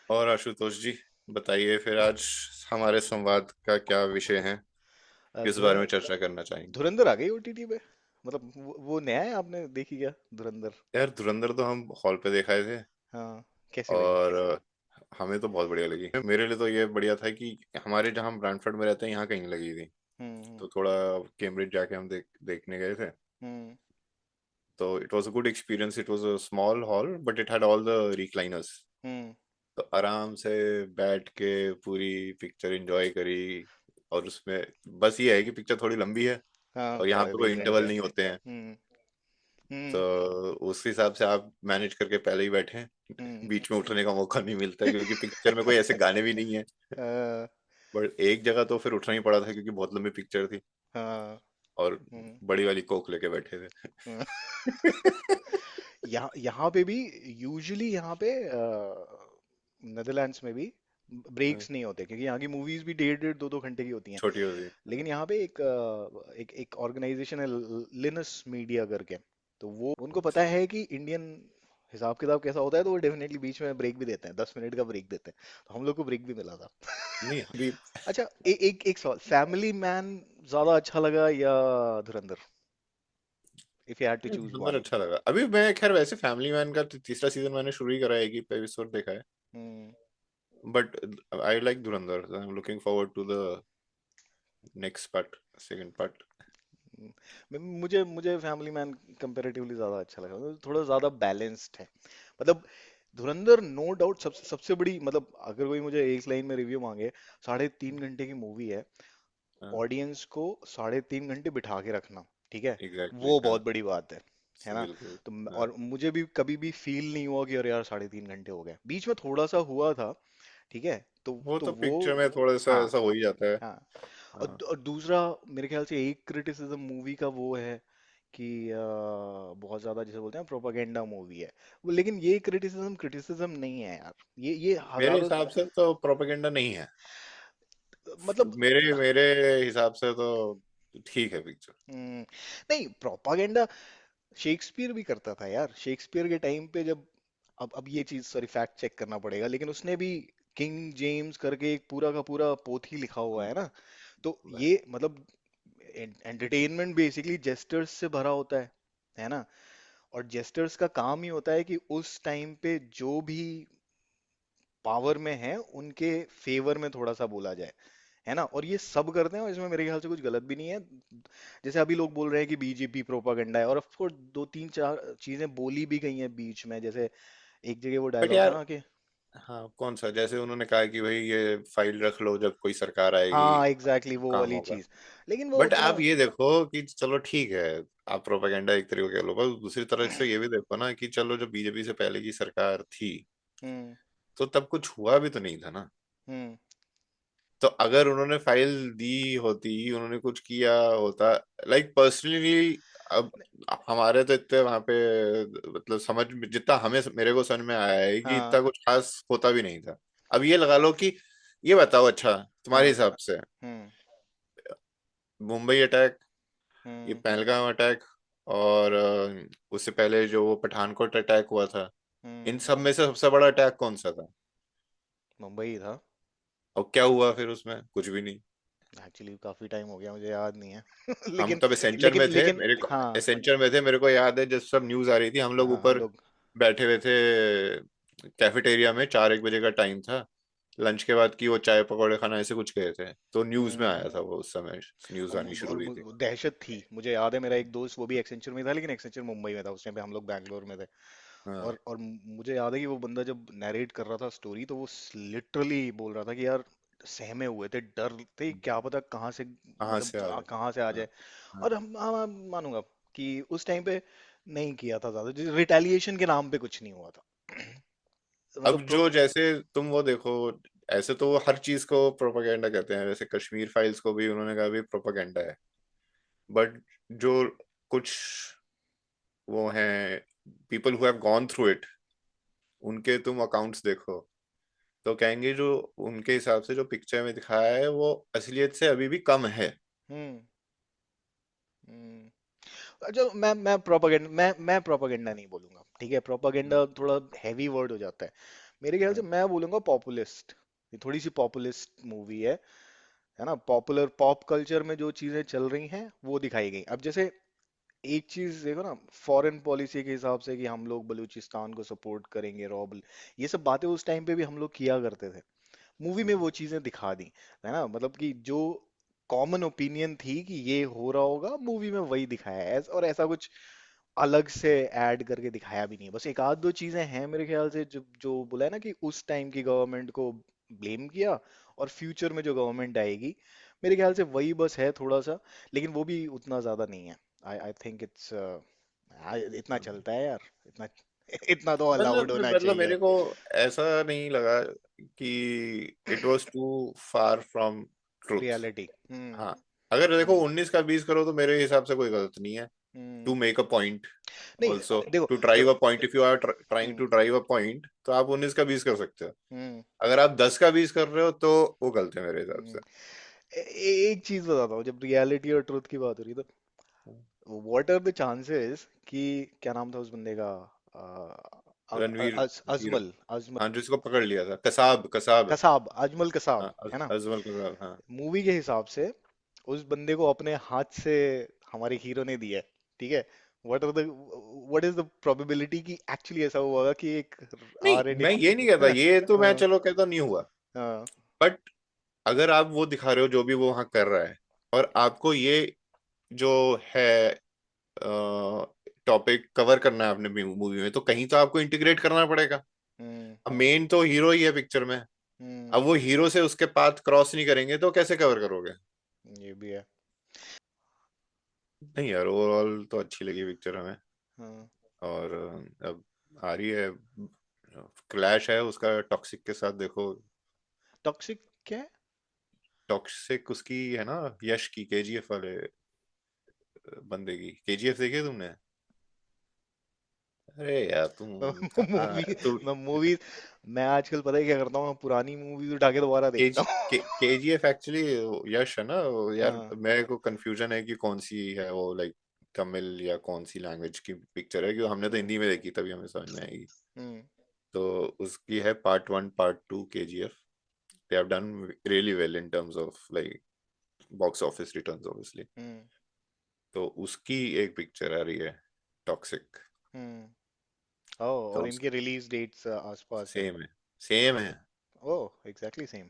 और आशुतोष जी, बताइए फिर आज हमारे संवाद का क्या विषय है, किस बारे धुरं में चर्चा करना चाहेंगे? धुरंधर आ गई ओटीटी पे। मतलब वो नया है, आपने देखी क्या धुरंधर? यार धुरंधर तो हम हॉल पे देखाए थे। हाँ, कैसी लगी? और हमें तो बहुत बढ़िया लगी। मेरे लिए तो ये बढ़िया था कि हमारे जहाँ हम ब्रांडफर्ड में रहते हैं यहाँ कहीं लगी थी। हम्म। तो थोड़ा कैम्ब्रिज जाके हम देखने गए थे। हम्म। तो it was a good experience. It was a small hall but it had all the recliners. Hmm. तो आराम से बैठ के पूरी पिक्चर एंजॉय करी। और उसमें बस ये है कि पिक्चर थोड़ी लंबी है हाँ, और यहाँ साढ़े पे कोई तीन घंटे इंटरवल नहीं होते हैं। हम्म। तो हम्म। उस हिसाब से आप मैनेज करके पहले ही बैठे। हम्म। बीच में उठने का मौका नहीं मिलता है, क्योंकि पिक्चर में कोई ऐसे गाने भी नहीं है। हाँ। बट एक जगह तो फिर उठना ही पड़ा था क्योंकि बहुत लंबी पिक्चर थी। हाँ। और हम्म। बड़ी वाली कोक लेके बैठे थे। हाँ। यहाँ यहाँ पे भी यूजुअली यहाँ पे नेदरलैंड्स में भी ब्रेक्स नहीं होते, क्योंकि यहाँ की मूवीज भी डेढ़ डेढ़ दो दो घंटे की होती हैं। छोटी होती। लेकिन यहाँ पे एक ऑर्गेनाइजेशन है, लिनस मीडिया करके। तो वो उनको पता अच्छा। है कि इंडियन हिसाब किताब कैसा होता है, तो वो डेफिनेटली बीच में ब्रेक भी देते हैं, 10 मिनट का ब्रेक देते हैं। तो हम लोग को ब्रेक भी मिला था। नहीं अभी अच्छा, एक सवाल, फैमिली मैन ज्यादा अच्छा लगा या Dhurandhar, if you had to choose Dhurandhar one? अच्छा लगा। अभी मैं खैर वैसे फैमिली मैन का तीसरा सीजन मैंने शुरू ही करा है, एक ही एपिसोड देखा है। हम्म। But I like Dhurandhar. I am looking forward to the next part, second part. मुझे मुझे फैमिली मैन कंपैरेटिवली ज्यादा अच्छा लगा, मतलब थोड़ा ज्यादा बैलेंस्ड है। मतलब धुरंधर नो डाउट सबसे सबसे बड़ी, मतलब अगर कोई मुझे एक लाइन में रिव्यू मांगे, 3.5 घंटे की मूवी है, ऑडियंस को 3.5 घंटे बिठा के रखना, ठीक है, एग्जैक्टली वो हाँ। बहुत बड़ी बात है ना? बिल्कुल। तो हाँ। और मुझे भी कभी भी फील नहीं हुआ कि अरे यार 3.5 घंटे हो गए, बीच में थोड़ा सा हुआ था, ठीक है, वो तो तो वो, पिक्चर में थोड़ा सा हाँ, ऐसा हो ही जाता है। हाँ। हाँ। और दूसरा, मेरे ख्याल से एक क्रिटिसिज्म मूवी का वो है कि बहुत ज्यादा जैसे बोलते हैं प्रोपागेंडा मूवी है वो, लेकिन ये क्रिटिसिज्म क्रिटिसिज्म नहीं है यार, ये मेरे हजारों, हिसाब से तो प्रोपेगेंडा नहीं है। मतलब, मेरे मेरे हिसाब से तो ठीक है पिक्चर। नहीं, प्रोपागेंडा शेक्सपियर भी करता था यार, शेक्सपियर के टाइम पे जब, अब ये चीज सॉरी फैक्ट चेक करना पड़ेगा, लेकिन उसने भी किंग जेम्स करके एक पूरा का पूरा पोथी लिखा हुआ है ना। तो ये मतलब एंटरटेनमेंट बेसिकली जेस्टर्स से भरा होता है ना? और जेस्टर्स का काम ही होता है कि उस टाइम पे जो भी पावर में है उनके फेवर में थोड़ा सा बोला जाए, है ना? और ये सब करते हैं, और इसमें मेरे ख्याल से कुछ गलत भी नहीं है। जैसे अभी लोग बोल रहे हैं कि बीजेपी प्रोपागेंडा है, और ऑफ कोर्स दो तीन चार चीजें बोली भी गई हैं बीच में, जैसे एक जगह वो बट डायलॉग था यार, ना कि, हाँ कौन सा, जैसे उन्होंने कहा कि भाई ये फाइल रख लो, जब कोई सरकार आएगी हाँ एग्जैक्टली वो काम वाली होगा। चीज, लेकिन वो बट उतना, आप ये देखो कि चलो ठीक है, आप प्रोपेगेंडा एक तरीके कह लो, पर दूसरी तरफ से ये भी देखो ना कि चलो जब बीजेपी से पहले की सरकार थी हम्म। तो तब कुछ हुआ भी तो नहीं था ना। हम्म। तो अगर उन्होंने फाइल दी होती, उन्होंने कुछ किया होता, लाइक पर्सनली, अब हमारे तो इतने वहां पे, मतलब समझ जितना हमें मेरे को समझ में आया है कि हाँ। इतना कुछ खास होता भी नहीं था। अब ये लगा लो कि, ये बताओ अच्छा तुम्हारे हाँ। हिसाब से हम्म। मुंबई अटैक, ये हम्म। पहलगाम अटैक, और उससे पहले जो वो पठानकोट अटैक हुआ था, इन हम्म। सब में से सबसे बड़ा अटैक कौन सा था? मुंबई था। और क्या हुआ फिर? उसमें कुछ भी नहीं। एक्चुअली काफी टाइम हो गया, मुझे याद नहीं है। हम लेकिन तब एसेंचर लेकिन में थे, लेकिन मेरे को हाँ। एसेंचर में थे, मेरे को याद है जब सब न्यूज आ रही थी, हम लोग हाँ, हम ऊपर लोग, बैठे हुए थे कैफेटेरिया में। 4-1 बजे का टाइम था लंच के बाद, की वो चाय पकौड़े खाना ऐसे कुछ गए थे, तो न्यूज में आया था हम्म, वो, उस समय न्यूज आनी शुरू और हुई थी। दहशत थी। मुझे याद है, मेरा एक दोस्त वो भी एक्सेंचर में था, लेकिन एक्सेंचर मुंबई में था, उस टाइम पे हम लोग बैंगलोर में थे। हाँ। और मुझे याद है कि वो बंदा जब नैरेट कर रहा था स्टोरी, तो वो लिटरली बोल रहा था कि यार सहमे हुए थे, डर थे, क्या पता कहाँ से, कहाँ से मतलब आ गए। कहाँ से आ हाँ। जाए। हाँ। और हम मानूंगा कि उस टाइम पे नहीं किया था ज्यादा, रिटेलिएशन के नाम पे कुछ नहीं हुआ था। अब मतलब जो जैसे तुम वो देखो, ऐसे तो वो हर चीज को प्रोपागेंडा कहते हैं, जैसे कश्मीर फाइल्स को भी उन्होंने कहा भी प्रोपागेंडा है। बट जो कुछ वो हैं, people who have gone through it, उनके तुम अकाउंट्स देखो, तो कहेंगे जो उनके हिसाब से जो पिक्चर में दिखाया है वो असलियत से अभी भी कम है। हम्म। हम्म। अच्छा, मैं प्रोपागेंडा नहीं बोलूंगा, ठीक है, प्रोपागेंडा थोड़ा हैवी वर्ड हो जाता है। मेरे ख्याल से हाँ। मैं बोलूंगा पॉपुलिस्ट। ये थोड़ी सी पॉपुलिस्ट मूवी है ना। पॉपुलर पॉप कल्चर में जो चीजें चल रही हैं वो दिखाई गई। अब जैसे एक चीज देखो ना, फॉरेन पॉलिसी के हिसाब से कि हम लोग बलूचिस्तान को सपोर्ट करेंगे, रॉब, ये सब बातें उस टाइम पे भी हम लोग किया करते थे। मूवी में वो चीजें दिखा दी, है ना। मतलब कि जो कॉमन ओपिनियन थी कि ये हो रहा होगा, मूवी में वही दिखाया है। और ऐसा कुछ अलग से ऐड करके दिखाया भी नहीं है। बस एक आध दो चीजें हैं मेरे ख्याल से जो जो बोला है ना कि उस टाइम की गवर्नमेंट को ब्लेम किया, और फ्यूचर में जो गवर्नमेंट आएगी, मेरे ख्याल से वही बस है थोड़ा सा। लेकिन वो भी उतना ज्यादा नहीं है। आई आई थिंक इट्स इतना हाँ। चलता है यार, इतना इतना तो अलाउड मतलब होना मतलब चाहिए। मेरे को ऐसा नहीं लगा कि it was too far from truth. Reality. हाँ, अगर देखो हम्म 19 का 20 करो तो मेरे हिसाब से कोई गलत नहीं है। Hmm. To make a point नहीं ऑल्सो, देखो टू जो drive a point, if you are trying hmm to drive a point तो आप 19 का 20 कर सकते हो। हम्म अगर आप 10 का 20 कर रहे हो तो वो गलत है मेरे हिसाब हम्म। से। एक चीज बताता हूँ, जब रियलिटी और ट्रुथ की बात हो रही है तो व्हाट आर द चांसेस कि, क्या नाम था उस बंदे का, रणवीर, हीरो, अजमल अजमल हाँ जिसको पकड़ लिया था, कसाब कसाब। कसाब, अजमल कसाब, हाँ, है ना। अजमल कसाब, हाँ। मूवी के हिसाब से उस बंदे को अपने हाथ से हमारे हीरो ने दिया है, ठीक है। व्हाट इज द प्रोबेबिलिटी कि एक्चुअली ऐसा हुआ होगा कि एक नहीं, आर्यन मैं ये नहीं कहता, ये तो मैं हाँ चलो कहता नहीं हुआ। हाँ बट अगर आप वो दिखा रहे हो जो भी वो वहां कर रहा है, और आपको ये जो है टॉपिक कवर करना है अपने मूवी में, तो कहीं तो आपको इंटीग्रेट करना पड़ेगा। हम्म अब मेन तो हीरो ही है पिक्चर में। हम्म। अब वो हीरो से उसके पाथ क्रॉस नहीं करेंगे तो कैसे कवर करोगे? ये भी है। नहीं यार, ओवरऑल तो अच्छी लगी पिक्चर हमें। हाँ। और अब आ रही है, क्लैश है उसका टॉक्सिक के साथ, देखो। टॉक्सिक क्या है? टॉक्सिक उसकी है ना, यश की, केजीएफ वाले बंदे की। केजीएफ देखी है तुमने? अरे यार तुम कहाँ मूवी है तू? मैं मूवीज मैं आजकल पता है क्या करता हूँ, मैं पुरानी मूवीज उठा के दोबारा देखता हूँ। केजीएफ एक्चुअली यश है ना वो, यार हाँ। मेरे को कंफ्यूजन है कि कौन सी है वो, लाइक तमिल या कौन सी लैंग्वेज की पिक्चर है, क्योंकि हमने तो हिंदी में देखी तभी हमें समझ में आएगी। हम्म तो उसकी है part 1 part 2 KGF. They have done really well in terms of like box office returns obviously. Hmm तो उसकी एक पिक्चर आ रही है, टॉक्सिक। हम्म। ओह, तो और इनके रिलीज डेट्स आसपास है। सेम है, सेम है। ओह, एग्जैक्टली सेम।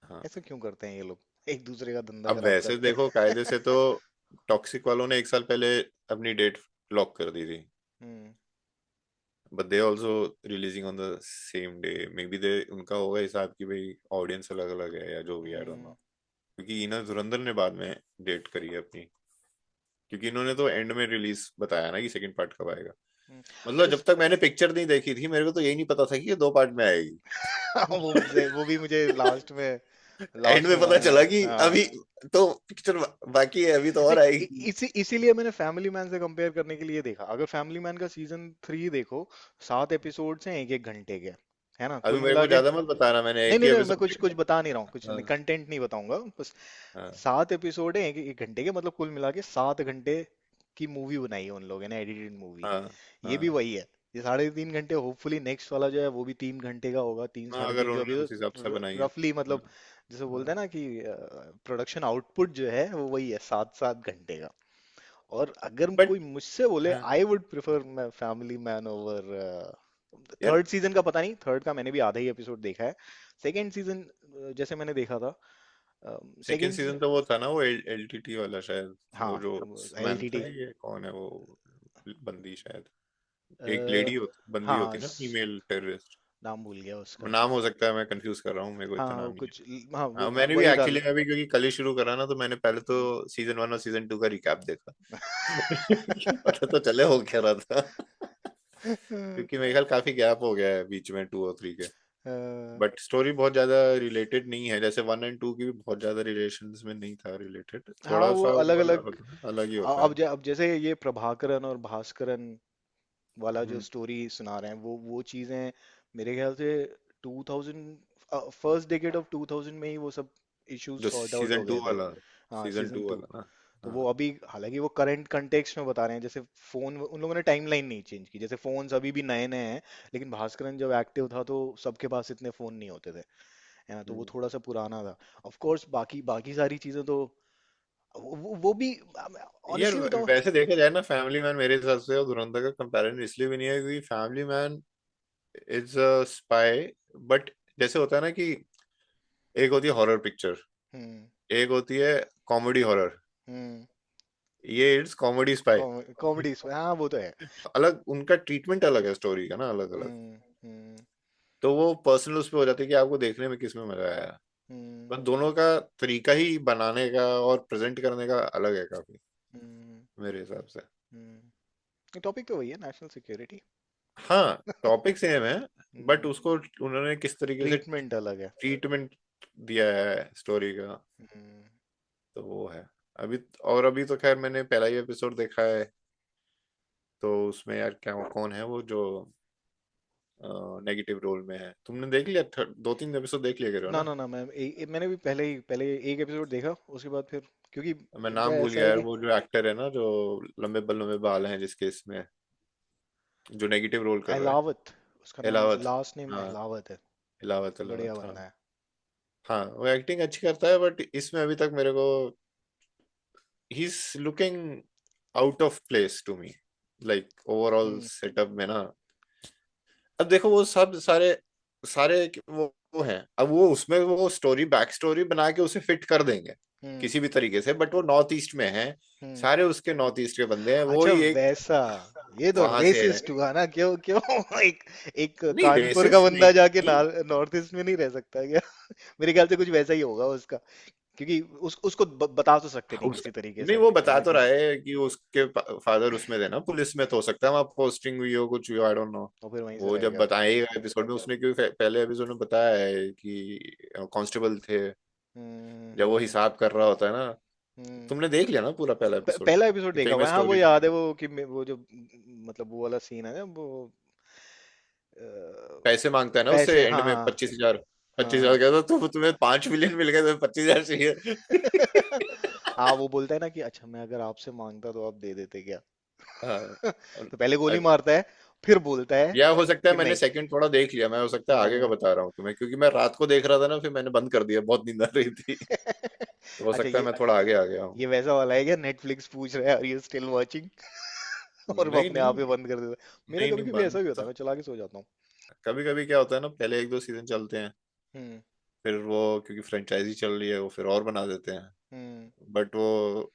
हाँ। ऐसा क्यों करते हैं ये लोग, एक दूसरे का धंधा अब खराब वैसे करते देखो, कायदे से तो हैं। टॉक्सिक वालों ने 1 साल पहले अपनी डेट लॉक कर दी थी। Hmm but they also releasing on the same day. Maybe they, उनका होगा हिसाब कि भाई ऑडियंस अलग अलग है या जो भी, आई डोंट नो। हम्म। क्योंकि इन्हें धुरंधर ने बाद में डेट करी है अपनी। क्योंकि इन्होंने तो एंड में रिलीज बताया ना कि सेकंड पार्ट कब आएगा। हम्म। मतलब अच्छा जब तक मैंने पिक्चर नहीं देखी थी मेरे को तो यही नहीं पता था कि ये 2 पार्ट में आएगी। वो भी मुझे एंड लास्ट में में पता चला कि हाँ। अभी तो पिक्चर बाकी है, अभी तो और नहीं, आएगी। इसीलिए मैंने फैमिली मैन से कंपेयर करने के लिए देखा। अगर फैमिली मैन का सीजन 3 देखो, 7 एपिसोड्स हैं, एक एक घंटे के, है ना, अभी कुल मेरे मिला को के। ज्यादा मत बताना, मैंने नहीं एक ही नहीं नहीं, मैं एपिसोड कुछ कुछ देखा। बता नहीं रहा हूँ, कुछ हाँ। कंटेंट नहीं बताऊंगा बस। हाँ। 7 एपिसोड है एक एक घंटे के, मतलब कुल मिला के 7 घंटे की मूवी बनाई है उन लोगों ने, एडिटेड मूवी। हाँ। ये भी हाँ। वही है। ये 3.5 घंटे, होपफुली नेक्स्ट वाला जो है वो भी 3 घंटे का होगा, तीन हाँ, साढ़े अगर तीन जो उन्होंने अभी उस हिसाब से तो बनाई है। रफली, हाँ। मतलब जैसे बोलते हाँ। हैं ना कि प्रोडक्शन आउटपुट जो है वो वही है, 7 7 घंटे का। और अगर बट कोई मुझसे बोले, हाँ I would prefer family man over. यार, थर्ड सीजन का पता नहीं, थर्ड का मैंने भी आधा ही एपिसोड देखा है। सेकेंड सीजन जैसे मैंने देखा था, सेकंड सेकेंड। सीजन तो वो था ना, वो एलटीटी वाला शायद। हाँ, वो जो एल टी समंथा टी। है, ये कौन है वो बंदी शायद, एक लेडी बंदी हाँ होती है ना, फीमेल टेररिस्ट। नाम भूल गया उसका। नाम हो सकता है, मैं कंफ्यूज कर रहा हूँ, मेरे को हाँ इतना हाँ, नाम वो नहीं है। कुछ, हाँ हाँ, वो मैंने भी वही एक्चुअली डाल। अभी क्योंकि कल ही शुरू करा ना, तो मैंने पहले तो सीजन 1 और सीजन 2 का रिकैप देखा। पता तो चले हो क्या रहा था। क्योंकि मेरे ख्याल काफी गैप हो गया है बीच में 2 और 3 के। बट स्टोरी बहुत ज्यादा रिलेटेड नहीं है, जैसे 1 एंड 2 की भी बहुत ज्यादा रिलेशंस में नहीं था रिलेटेड, हाँ थोड़ा वो सा अलग वो अलग। अलग होता है, अलग ही होता है। अब जैसे ये प्रभाकरन और भास्करन वाला जो हम्म। स्टोरी सुना रहे हैं, वो चीजें मेरे ख्याल से 2000, फर्स्ट डेकेड ऑफ 2000 में ही वो सब इश्यूज जो सॉर्ट आउट सीजन हो टू गए थे। वाला, हाँ सीजन सीजन टू टू वाला ना। तो हाँ। वो अभी, हालांकि वो करंट कंटेक्स्ट में बता रहे हैं, जैसे फोन, उन लोगों ने टाइमलाइन नहीं चेंज की, जैसे फोन्स अभी भी नए नए हैं, लेकिन भास्करन जब एक्टिव था तो सबके पास इतने फोन नहीं होते थे, है ना, तो वो हम्म। थोड़ा सा पुराना था। ऑफ कोर्स बाकी बाकी सारी चीजें तो वो भी, यार ऑनेस्टली बताओ। वैसे देखा जाए ना, फैमिली मैन मेरे हिसाब से और धुरंधर का कंपैरिजन इसलिए भी नहीं है क्योंकि family man is a spy, but जैसे होता है ना कि एक होती है हॉरर पिक्चर, हम्म। एक होती है कॉमेडी हॉरर, हम्म। ये इट्स कॉमेडी स्पाई। कॉमेडी, हाँ वो तो है। अलग उनका ट्रीटमेंट अलग है स्टोरी का ना, अलग अलग। हम्म। हम्म। तो वो पर्सनल उस पे हो जाती है कि आपको देखने में किस में मजा आया। हम्म। पर दोनों का तरीका ही बनाने का और प्रेजेंट करने का अलग है काफी, हम्म। मेरे हिसाब से। टॉपिक तो वही है, नेशनल सिक्योरिटी। हाँ, टॉपिक सेम है, बट हम्म। उसको उन्होंने किस तरीके से ट्रीटमेंट अलग है। ट्रीटमेंट दिया है स्टोरी का, हम्म। तो वो है। अभी और अभी तो खैर मैंने पहला ही एपिसोड देखा है, तो उसमें यार क्या कौन है वो जो नेगेटिव रोल में है, तुमने देख लिया? 2-3 एपिसोड देख लिया करो ना ना। ना ना, मैंने भी पहले एक एपिसोड देखा, उसके बाद फिर, क्योंकि मैं इनका नाम भूल ऐसा गया है यार, कि वो जो एक्टर है ना जो लंबे लंबे बाल हैं जिसके इसमें, जो नेगेटिव रोल कर रहा है। अहलावत, उसका नाम एलावत। लास्ट नेम हाँ, अहलावत है। एलावत बढ़िया एलावत, हाँ। बंदा है। हाँ, वो एक्टिंग अच्छी करता है, बट इसमें अभी तक मेरे को ही is looking out of place to me, like overall hmm. Setup में ना। अब देखो वो सब सारे सारे वो हैं, अब वो उसमें वो स्टोरी बैक स्टोरी बना के उसे फिट कर देंगे हम्म। किसी भी तरीके से, बट वो नॉर्थ ईस्ट में है, हम्म। सारे उसके नॉर्थ ईस्ट के बंदे हैं, वो अच्छा ही एक वैसा, ये तो वहां से है। रेसिस्ट हुआ ना, क्यों क्यों एक एक नहीं, कानपुर का रेसिस्ट बंदा जाके नहीं। नॉर्थ ईस्ट में नहीं रह सकता क्या? मेरे ख्याल से कुछ वैसा ही होगा उसका, क्योंकि उसको बता तो सकते नहीं उस किसी तरीके नहीं, से वो बता तो रहा एग्जैक्टली। है कि उसके फादर उसमें थे ना पुलिस में, तो हो सकता है वहाँ पोस्टिंग हुई हो, कुछ हुई, आई डोंट नो। और फिर वहीं से वो रह जब गया। बताएगा एपिसोड में, उसने क्योंकि पहले एपिसोड में बताया है कि कांस्टेबल थे, जब वो हम्म। हिसाब कर रहा होता है ना। हम्म। तुमने देख लिया ना पूरा पहला एपिसोड? पहला एपिसोड देखा हुआ है, फेमस हाँ वो स्टोरी थी। याद है, वो कि वो जो मतलब वो वाला सीन है ना, वो पैसे मांगता है ना उससे पैसे, एंड हाँ में हाँ 25,000। हाँ 25,000 हाँ। कहता तो तुम्हें 5 मिलियन मिल गए, तुम्हें 25,000 चाहिए। हाँ वो बोलता है ना कि अच्छा मैं अगर आपसे मांगता तो आप दे देते क्या? हाँ। तो पहले गोली मारता है, फिर बोलता है या हो सकता है कि मैंने नहीं। सेकंड थोड़ा देख लिया, मैं हो सकता है आगे का हाँ। बता रहा हूँ तुम्हें, क्योंकि मैं रात को देख रहा था ना, फिर मैंने बंद कर दिया, बहुत नींद आ रही थी। तो हो अच्छा सकता है ये मैं थोड़ा आगे आ गया हूँ। ये वैसा वाला है क्या, नेटफ्लिक्स पूछ रहा है आर यू स्टिल वाचिंग? और वो नहीं अपने नहीं आप ही बंद कर देता है। मेरा नहीं कभी नहीं, कभी बंद ऐसा भी होता तो है, मैं चला के सो जाता हूँ। कभी कभी क्या होता है ना, पहले 1-2 सीजन चलते हैं, हम्म। फिर वो क्योंकि फ्रेंचाइजी चल रही है वो फिर और बना देते हैं, हम्म। बट वो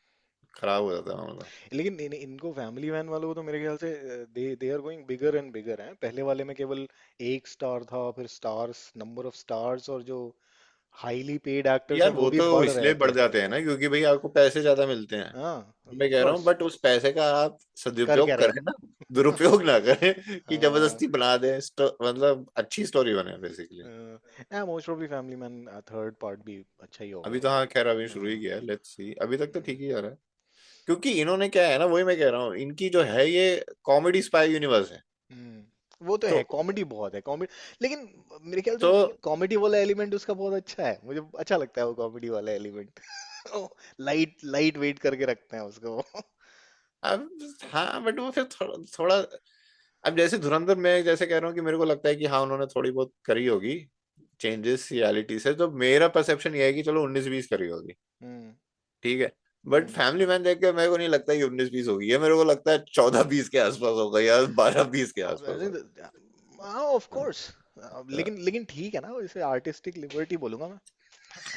खराब हो जाता है मतलब। लेकिन इनको फैमिली मैन वालों को तो मेरे ख्याल से they they are going bigger and bigger हैं। पहले वाले में केवल एक स्टार था, फिर स्टार्स, नंबर ऑफ स्टार्स, और जो हाईली पेड एक्टर्स यार हैं वो वो भी तो बढ़ रहे इसलिए बढ़ थे। जाते हैं ना क्योंकि भाई आपको पैसे ज्यादा मिलते हैं। हाँ मैं ऑफ कह रहा हूँ, कोर्स। बट उस पैसे का आप कर क्या सदुपयोग रहे करें ना, दुरुपयोग ना करें कि हैं? जबरदस्ती बना दें, मतलब अच्छी स्टोरी बने basically. Most probably family man third part भी अच्छा ही होगा। अभी तो हाँ खैर अभी शुरू ही हाँ। किया है, लेट्स सी, अभी तक तो हम्म। ठीक ही जा रहा है। क्योंकि इन्होंने क्या है ना, वही मैं कह रहा हूँ, इनकी जो है ये कॉमेडी स्पाई यूनिवर्स है। वो तो तो है, कॉमेडी बहुत है कॉमेडी, लेकिन मेरे ख्याल से तो कॉमेडी वाला एलिमेंट उसका बहुत अच्छा है, मुझे अच्छा लगता है वो कॉमेडी वाला एलिमेंट। लाइट लाइट वेट करके रखते हैं उसको वो। अब हाँ, बट वो फिर थोड़ा थोड़ा, अब जैसे धुरंधर में जैसे कह रहा हूँ कि मेरे को लगता है कि हाँ उन्होंने थोड़ी बहुत करी होगी चेंजेस रियलिटी से, तो मेरा परसेप्शन ये है कि चलो 19-20 करी होगी, हम्म। ठीक है। But hmm. फैमिली मैन देख के मेरे को नहीं लगता कि 19-20 होगी, ये मेरे को लगता है 14-20 के आसपास होगा या 12-20 के आसपास होगा। हाँ ऑफ कोर्स। लेकिन लेकिन ठीक है ना, इसे आर्टिस्टिक लिबर्टी बोलूंगा मैं।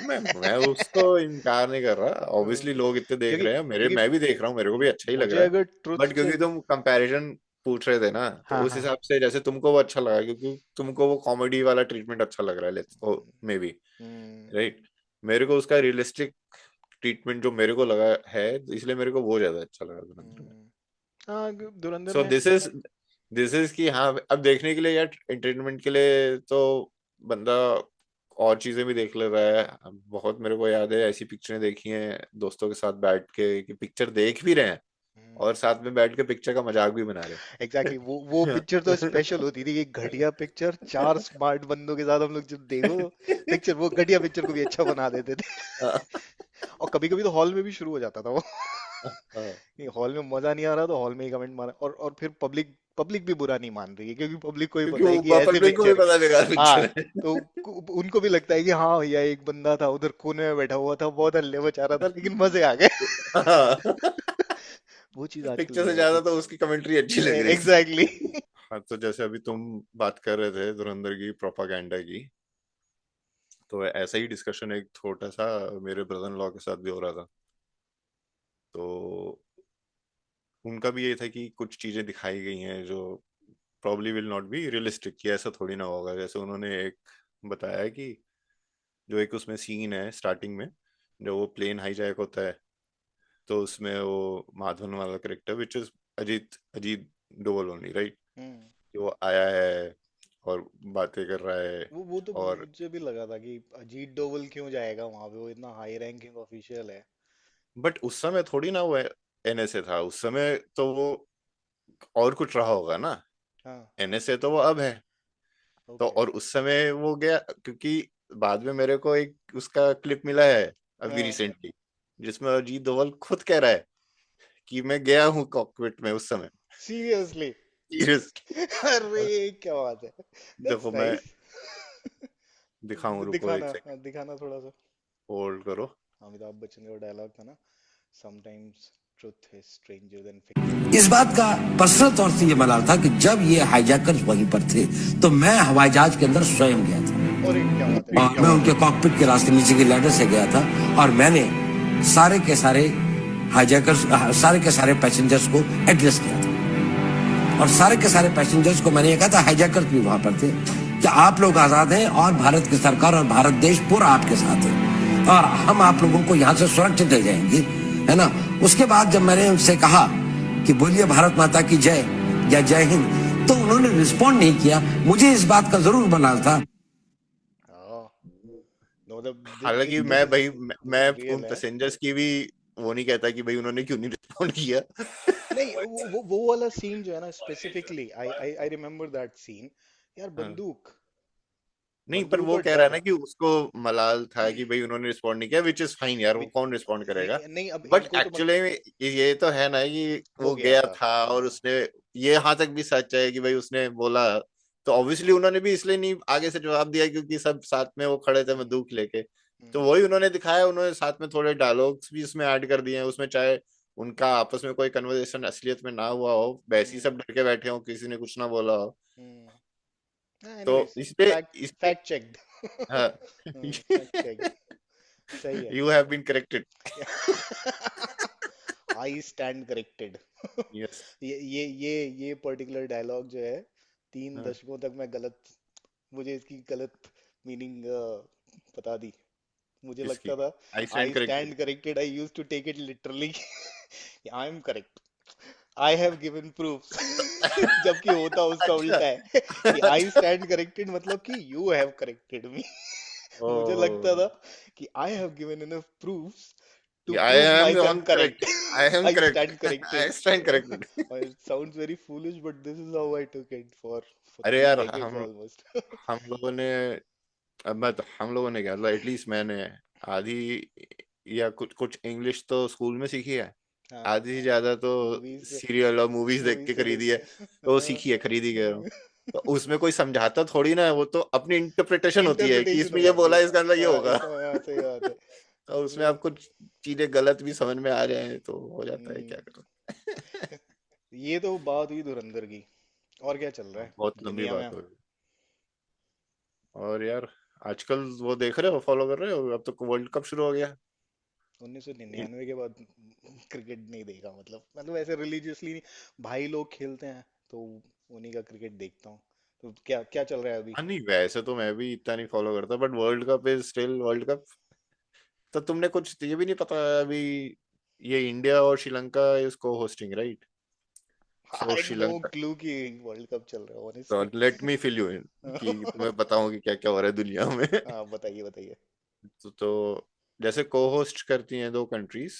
मैं उसको इनकार नहीं कर रहा, ऑब्वियसली लोग इतने देख क्योंकि रहे हैं, मेरे क्योंकि मैं भी देख रहा हूँ, मेरे को भी अच्छा ही लग मुझे रहा है। अगर ट्रुथ बट से, क्योंकि तुम कंपैरिजन पूछ रहे थे ना, तो हाँ उस हाँ। हिसाब से जैसे तुमको वो अच्छा लगा क्योंकि तुमको वो कॉमेडी वाला ट्रीटमेंट अच्छा लग रहा है, let's oh maybe, hmm. Right. मेरे को उसका रियलिस्टिक ट्रीटमेंट जो मेरे को लगा है, इसलिए मेरे को वो ज्यादा अच्छा लगा धुरंधर में। हम्म। हाँ धुरंधर सो में। दिस इज कि हाँ, अब देखने के लिए या एंटरटेनमेंट के लिए तो बंदा और चीजें भी देख ले रहा है। अब बहुत मेरे को याद है ऐसी पिक्चरें देखी हैं दोस्तों के साथ बैठ के कि पिक्चर देख भी रहे हैं और साथ में बैठ के पिक्चर का मजाक भी बना एग्जैक्टली रहे वो पिक्चर तो स्पेशल होती थी, एक घटिया पिक्चर, चार स्मार्ट बंदों के साथ हम लोग जब देखो पिक्चर, वो घटिया पिक्चर को भी अच्छा बना देते थे। हैं। और कभी कभी तो हॉल में भी शुरू हो जाता था वो। हाँ, हॉल में मजा नहीं आ रहा तो हॉल में ही कमेंट मारा, और फिर पब्लिक पब्लिक भी बुरा नहीं मान रही है, क्योंकि पब्लिक को भी क्योंकि पता है कि वो ऐसे पब्लिक को भी पिक्चर। पता बेकार हाँ, पिक्चर है। तो उनको भी लगता है कि हाँ भैया एक बंदा था उधर कोने में बैठा हुआ था, बहुत हल्ले मचा रहा था, लेकिन मजे आ गए। हाँ, वो चीज आजकल पिक्चर नहीं से हो ज्यादा पाती। तो उसकी कमेंट्री अच्छी लग रही थी। एग्जैक्टली। हाँ, तो जैसे अभी तुम बात कर रहे थे धुरंधर की प्रोपागेंडा की, तो ऐसा ही डिस्कशन एक छोटा सा मेरे ब्रदर इन लॉ के साथ भी हो रहा था। तो उनका भी ये था कि कुछ चीजें दिखाई गई हैं जो probably will not be realistic, कि ऐसा थोड़ी ना होगा। जैसे उन्होंने एक बताया कि जो एक उसमें सीन है स्टार्टिंग में, जो वो प्लेन हाईजैक होता है, तो उसमें वो माधवन वाला character which is Ajit Ajit Doval only, right, hmm. जो आया है और बातें कर रहा है। वो तो और मुझे भी लगा था कि अजीत डोवल क्यों जाएगा वहां पे, वो इतना हाई रैंकिंग ऑफिशियल है। बट उस समय थोड़ी ना वो एनएसए था, उस समय तो वो और कुछ रहा होगा ना। हाँ। एनएसए तो वो अब है। तो ओके। और उस समय वो गया, क्योंकि बाद में मेरे को एक उसका क्लिप मिला है अभी हाँ। रिसेंटली, जिसमें अजीत दोवल खुद कह रहा है कि मैं गया हूँ कॉकपिट में उस समय। सीरियसली? सीरियस। अरे क्या बात है, दैट्स देखो मैं नाइस। दिखाऊं, रुको एक दिखाना, सेकंड, हाँ, दिखाना थोड़ा सा। होल्ड करो। अमिताभ बच्चन का डायलॉग था ना, sometimes truth is stranger then इस बात का पर्सनल तौर से ये मलाल था कि जब ये हाईजैकर्स वहीं पर थे तो मैं हवाई जहाज के अंदर स्वयं गया था और क्या बात है। और मैं उनके कॉकपिट के रास्ते नीचे की लैडर से गया था और मैंने सारे के सारे हाईजैकर्स, सारे के सारे पैसेंजर्स को एड्रेस किया था और सारे के सारे पैसेंजर्स को मैंने ये कहा था, हाईजैकर्स भी वहां पर थे, कि आप लोग आजाद हैं और भारत की सरकार और भारत देश पूरा आपके साथ है और हम आप लोगों को यहाँ से सुरक्षित ले जाएंगे, है ना। उसके बाद जब मैंने उनसे कहा कि बोलिए भारत माता की जय या जय हिंद, तो उन्होंने रिस्पॉन्ड नहीं किया। मुझे इस बात का जरूर मलाल था। हाँ, नो मतलब हालांकि दिस मैं इज भाई दिस मैं इज उन रियल है। पैसेंजर्स की भी वो नहीं कहता कि भाई उन्होंने क्यों नहीं रिस्पॉन्ड किया। नहीं, बट वो वाला सीन जो है ना, specifically I remember that scene. यार हाँ, बंदूक, नहीं, पर बंदूक वो और कह रहा है ट्रक। ना कि उसको मलाल था कि भाई उन्होंने रिस्पॉन्ड नहीं किया, विच इज फाइन यार, वो कौन रिस्पॉन्ड करेगा। नहीं नहीं, अब बट इनको तो एक्चुअली ये तो है ना कि वो वो गया गया था। था और हाँ। उसने, ये यहाँ तक भी सच है कि भाई उसने बोला, तो ऑब्वियसली उन्होंने भी इसलिए नहीं आगे से जवाब दिया क्योंकि सब साथ में वो खड़े थे हम्म। बंदूक लेके। तो हम्म। वही उन्होंने दिखाया, उन्होंने साथ में थोड़े डायलॉग्स भी उसमें ऐड कर दिए हैं उसमें, चाहे उनका आपस में कोई कन्वर्सेशन असलियत में ना हुआ हो, वैसे ही हम्म। सब डर के बैठे हो, किसी ने कुछ ना बोला हो। तो एनीवेज, इसलिए फैक्ट इसलिए फैक्ट चेक्ड। हाँ। Fact checked. सही है। You have been corrected. I stand corrected. Yes. ये पर्टिकुलर डायलॉग जो है, तीन हाँ, दशकों तक मैं गलत, मुझे इसकी गलत मीनिंग बता दी। मुझे किसकी? लगता था I stand I corrected. Stand corrected, I use to take it literally. I am correct, I have given proof. जबकि होता उसका अच्छा। उल्टा है कि आई अच्छा। स्टैंड करेक्टेड मतलब कि यू हैव करेक्टेड मी। मुझे लगता ओ, था कि I have given enough proofs to I prove am my own self correct, correct. I am I correct, stand I corrected. Stand corrected. It sounds very foolish, but this is how I took it for अरे three यार, decades almost. हम लोगों ने, अब मैं तो, हम लोगों ने क्या, मतलब एटलीस्ट मैंने आधी या कुछ कुछ इंग्लिश तो स्कूल में सीखी है, हाँ, आधी से ज्यादा तो मूवीज से, सीरियल और मूवीज देख मूवीज के से खरीदी देख है, के। तो वो सीखी है, खरीदी गए हो। तो उसमें कोई समझाता थोड़ी ना है, वो तो अपनी इंटरप्रिटेशन होती है कि इंटरप्रिटेशन हो इसमें ये जाती बोला है। है, इसका मतलब ये हाँ, होगा। इसका, हाँ, सही बात है। तो उसमें वो, आपको चीजें गलत भी समझ में आ जाए तो हो जाता है, हम्म, क्या करो। ये तो बात हुई धुरंधर की। और क्या चल रहा बहुत है लंबी दुनिया में? बात हो गई। और यार, आजकल वो देख रहे हो, फॉलो कर रहे हो, अब तो वर्ल्ड कप शुरू हो गया। 1999 के बाद क्रिकेट नहीं देखा, मतलब ऐसे रिलीजियसली नहीं। भाई लोग खेलते हैं तो उन्हीं का क्रिकेट देखता हूँ। तो क्या क्या चल रहा है अभी? हाँ, नहीं वैसे तो मैं भी इतना नहीं फॉलो करता, but world cup is still world cup. तो तुमने कुछ ये भी नहीं पता अभी, ये इंडिया और श्रीलंका इसको hosting, right? So I know Sri Lanka, clue कि वर्ल्ड कप चल रहा है तो honestly. Let me fill you in कि तुम्हें बताऊं कि क्या क्या हो रहा है दुनिया में। हाँ, बताइए बताइए। तो जैसे को होस्ट करती हैं दो कंट्रीज,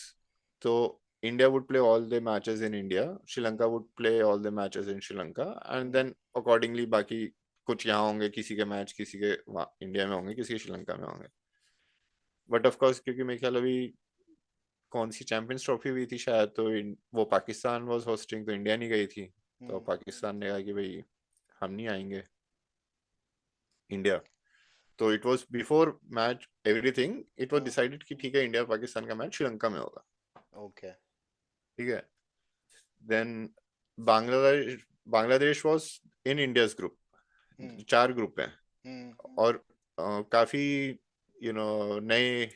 तो India would play all the matches in India, Sri Lanka would play all the matches in Sri Lanka, and hmm. Then accordingly बाकी कुछ यहाँ होंगे, किसी के मैच किसी के वहाँ इंडिया में होंगे, किसी के श्रीलंका में होंगे। बट ऑफ कोर्स क्योंकि मेरे ख्याल अभी कौन सी चैंपियंस ट्रॉफी हुई थी शायद, तो वो पाकिस्तान वाज होस्टिंग, तो इंडिया नहीं गई थी। तो हम्म पाकिस्तान ने कहा कि भाई हम नहीं आएंगे इंडिया। तो it was before match everything, it was हाँ डिसाइडेड कि ठीक है इंडिया पाकिस्तान का मैच श्रीलंका में होगा। ओके ठीक है। Then Bangladesh Bangladesh was in India's group. Hmm 4 group हैं। हम्म और काफी नए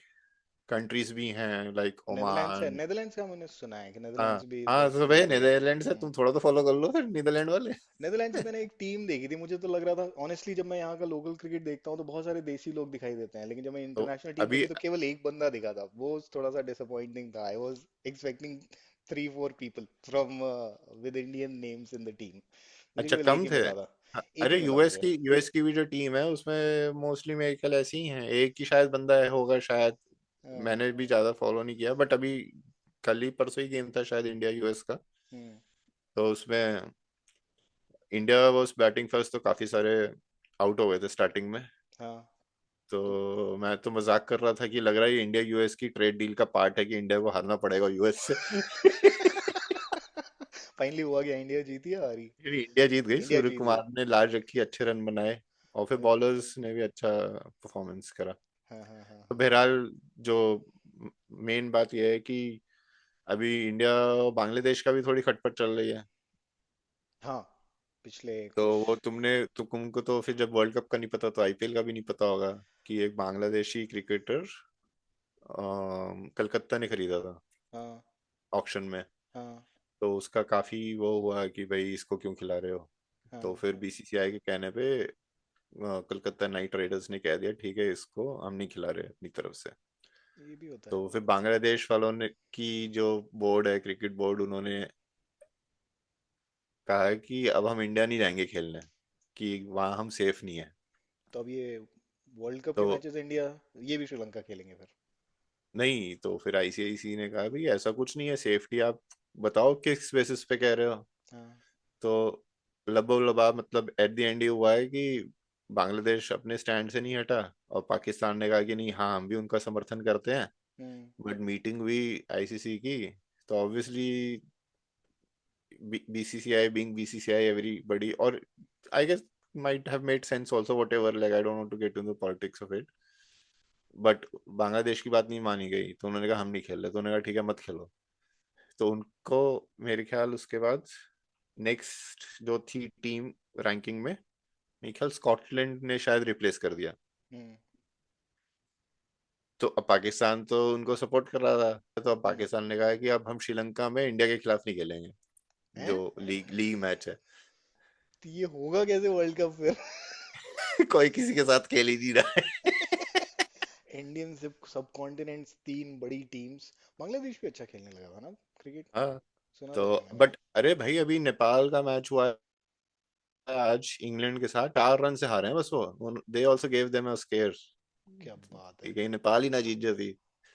कंट्रीज भी हैं, लाइक नेदरलैंड्स है, ओमान। नेदरलैंड्स का मैंने सुना है कि हाँ नेदरलैंड्स भी हाँ, दैट्स तो भाई नीदरलैंड से हम्म तुम थोड़ा तो फॉलो कर लो फिर, नीदरलैंड वाले। नेदरलैंड्स की मैंने एक टीम देखी थी, मुझे तो लग रहा था ऑनेस्टली, जब मैं यहाँ का लोकल क्रिकेट देखता हूँ तो बहुत सारे देसी लोग दिखाई देते हैं, लेकिन जब मैं तो इंटरनेशनल टीम अभी देखी तो केवल एक बंदा दिखा था, वो थोड़ा सा डिसअपॉइंटिंग था। I was expecting 3-4 people from with Indian names in the team. मुझे अच्छा केवल एक कम ही थे। मिला था। हाँ, एक ही अरे मिला मुझे। यूएस की भी जो टीम है उसमें मोस्टली मेरे ख्याल ऐसे ही हैं, एक ही शायद बंदा है होगा शायद। हाँ, मैंने भी ज्यादा फॉलो नहीं किया, बट अभी कल ही परसों ही गेम था शायद इंडिया यूएस का। हम्म तो उसमें इंडिया वाज बैटिंग फर्स्ट, तो काफी सारे आउट हो गए थे स्टार्टिंग में। हाँ तो तो मैं तो मजाक कर रहा था कि लग रहा है ये इंडिया यूएस की ट्रेड डील का पार्ट है कि इंडिया को हारना पड़ेगा यूएस से। फाइनली हुआ गया, इंडिया जीती या हारी? फिर इंडिया जीत गई, इंडिया सूर्य जीत गई। कुमार ने लाज रखी, अच्छे रन बनाए, और फिर बॉलर्स ने भी अच्छा परफॉर्मेंस करा। हाँ हाँ हाँ तो हाँ बहरहाल जो मेन बात यह है कि अभी इंडिया और बांग्लादेश का भी थोड़ी खटपट चल रही है। हाँ पिछले तो कुछ वो तुमको तो फिर जब वर्ल्ड कप का नहीं पता तो आईपीएल का भी नहीं पता होगा कि एक बांग्लादेशी क्रिकेटर कलकत्ता ने खरीदा था हाँ ऑक्शन में। हाँ तो उसका काफी वो हुआ कि भाई इसको क्यों खिला रहे हो। हाँ तो फिर बीसीसीआई के कहने पे कलकत्ता नाइट राइडर्स ने कह दिया ठीक है इसको हम नहीं खिला रहे अपनी तरफ से। ये भी होता है। तो फिर बांग्लादेश वालों ने की जो बोर्ड है, क्रिकेट बोर्ड, उन्होंने कहा है कि अब हम इंडिया नहीं जाएंगे खेलने, कि वहाँ हम सेफ नहीं है। तो अब ये वर्ल्ड कप के तो मैचेस इंडिया, ये भी श्रीलंका खेलेंगे फिर? नहीं, तो फिर आईसीआईसी ने कहा भाई ऐसा कुछ नहीं है, सेफ्टी आप बताओ किस बेसिस पे कह रहे हो। हाँ तो लबो लबा मतलब एट द एंड ये हुआ है कि बांग्लादेश अपने स्टैंड से नहीं हटा, और पाकिस्तान ने कहा कि नहीं हाँ हम भी उनका समर्थन करते हैं। हम्म बट मीटिंग हुई आईसीसी की, तो obviously BCCI being BCCI everybody, और I guess might have made sense also, whatever, like I don't want to get into the politics of it, but Bangladesh की बात नहीं मानी गई, तो उन्होंने कहा हम नहीं खेल रहे, तो उन्होंने कहा ठीक है मत खेलो। तो उनको मेरे ख्याल उसके बाद नेक्स्ट जो थी टीम रैंकिंग में, मेरे ख्याल स्कॉटलैंड ने शायद रिप्लेस कर दिया। हम्म तो अब पाकिस्तान तो उनको सपोर्ट कर रहा था, तो अब हम्म पाकिस्तान ने कहा कि अब हम श्रीलंका में इंडिया के खिलाफ नहीं खेलेंगे, हैं? जो लीग लीग मैच है। तो ये होगा कैसे वर्ल्ड कप फिर? कोई किसी के साथ खेल ही नहीं रहा है। इंडियन सब कॉन्टिनेंट्स, तीन बड़ी टीम्स। बांग्लादेश भी अच्छा खेलने लगा था ना क्रिकेट, हाँ। सुना था तो मैंने भी। बट अरे भाई अभी नेपाल का मैच हुआ है आज इंग्लैंड के साथ, 4 रन से हारे हैं बस वो, they also gave them a square. क्या बात है। कहीं नेपाल ही ना जीत जाती।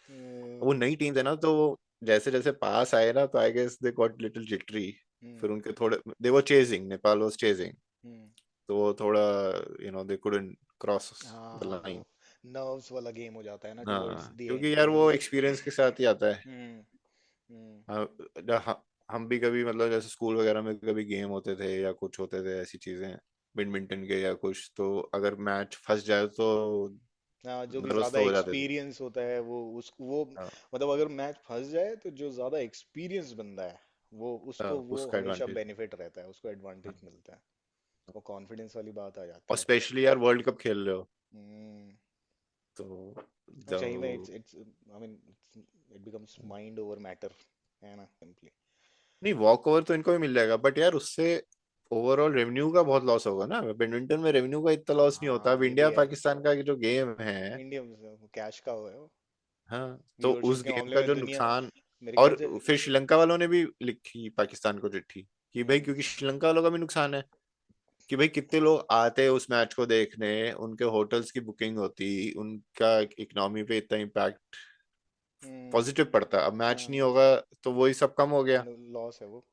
हम्म वो नई टीम है ना, तो जैसे जैसे पास आए ना, तो I guess they got little jittery. फिर उनके थोड़े they were chasing, Nepal was chasing, hmm तो वो थोड़ा दे कुडंट क्रॉस द हाँ वो लाइन। नर्व्स वाला गेम हो जाता है ना टुवर्ड्स हाँ, द क्योंकि एंड। यार वो एक्सपीरियंस के साथ ही आता है। हम्म हम्म हाँ, हम भी कभी मतलब जैसे स्कूल वगैरह में कभी गेम होते थे या कुछ होते थे ऐसी चीजें, बैडमिंटन के या कुछ, तो अगर मैच फंस जाए तो हाँ, जो भी नर्वस ज्यादा तो हो जाते थे। एक्सपीरियंस होता है वो हाँ, मतलब अगर मैच फंस जाए तो जो ज्यादा एक्सपीरियंस बंदा है वो हाँ, उसको वो उसका हमेशा एडवांटेज। बेनिफिट रहता है, उसको एडवांटेज मिलता है। वो कॉन्फिडेंस वाली बात आ और जाती है। स्पेशली यार वर्ल्ड कप खेल रहे हो, हम्म तो और सही में जो it's I mean it becomes mind over matter, है ना सिंपली। नहीं, वॉक ओवर तो इनको भी मिल जाएगा, बट यार उससे ओवरऑल रेवेन्यू का बहुत लॉस होगा ना। बैडमिंटन में रेवेन्यू का इतना लॉस नहीं होता। हाँ अब ये भी इंडिया है। पाकिस्तान का जो गेम है, इंडिया कैश का वो है वो। हाँ, तो व्यूअरशिप उस के गेम मामले का में जो दुनिया, नुकसान। मेरे ख्याल और से। फिर श्रीलंका वालों ने भी लिखी पाकिस्तान को चिट्ठी कि भाई, हम्म क्योंकि श्रीलंका वालों का भी नुकसान है, कि भाई कितने लोग आते उस मैच को देखने, उनके होटल्स की बुकिंग होती, उनका इकोनॉमी पे इतना इम्पैक्ट हम्म पॉजिटिव पड़ता। अब मैच हाँ नहीं होगा तो वही सब कम हो गया। लॉस है वो।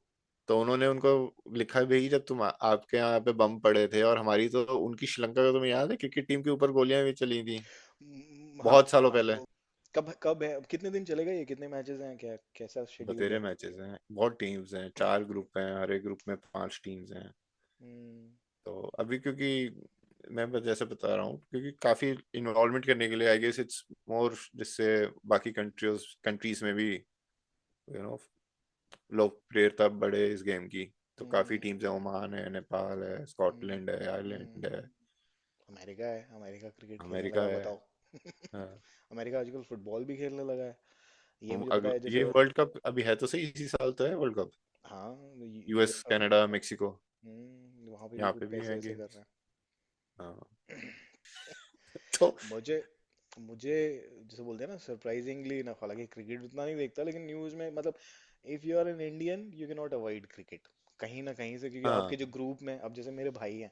तो उन्होंने उनको लिखा भी, जब आपके यहाँ पे बम पड़े थे, और हमारी तो उनकी श्रीलंका का तुम्हें याद है क्रिकेट टीम के ऊपर गोलियां भी चली थी हाँ बहुत सालों पहले। कब कब है, कितने दिन चलेगा ये, कितने मैचेस हैं, क्या कैसा शेड्यूल बतेरे है? मैचेस हैं, बहुत टीम्स हैं, 4 ग्रुप हैं, हर एक ग्रुप में 5 टीम्स हैं। हम्म। तो अभी क्योंकि मैं जैसे बता रहा हूँ, क्योंकि काफी इन्वॉल्वमेंट करने के लिए आई गेस इट्स मोर, जिससे बाकी कंट्रीज में भी लोकप्रियता बढ़े इस गेम की। तो काफी हम्म। टीम्स है, ओमान है, नेपाल है, हम्म। स्कॉटलैंड है, आयरलैंड है, अमेरिका है, अमेरिका क्रिकेट खेलने अमेरिका लगा, है। बताओ। हाँ। अमेरिका आजकल फुटबॉल भी खेलने लगा है, ये मुझे पता है, ये जैसे। वर्ल्ड कप अभी है तो सही, इसी साल तो है वर्ल्ड कप। हाँ, यूएस, यूएस। कनाडा, मेक्सिको, वहां पे भी यहाँ कुछ पे भी पैसे है वैसे कर गेम्स। रहे हाँ। हैं। तो मुझे मुझे जैसे बोलते हैं ना, सरप्राइजिंगली ना, हालांकि क्रिकेट उतना नहीं देखता, लेकिन न्यूज में मतलब, if you are an Indian you can not avoid cricket कहीं ना कहीं से, क्योंकि आपके हाँ जो ग्रुप में, अब जैसे मेरे भाई हैं,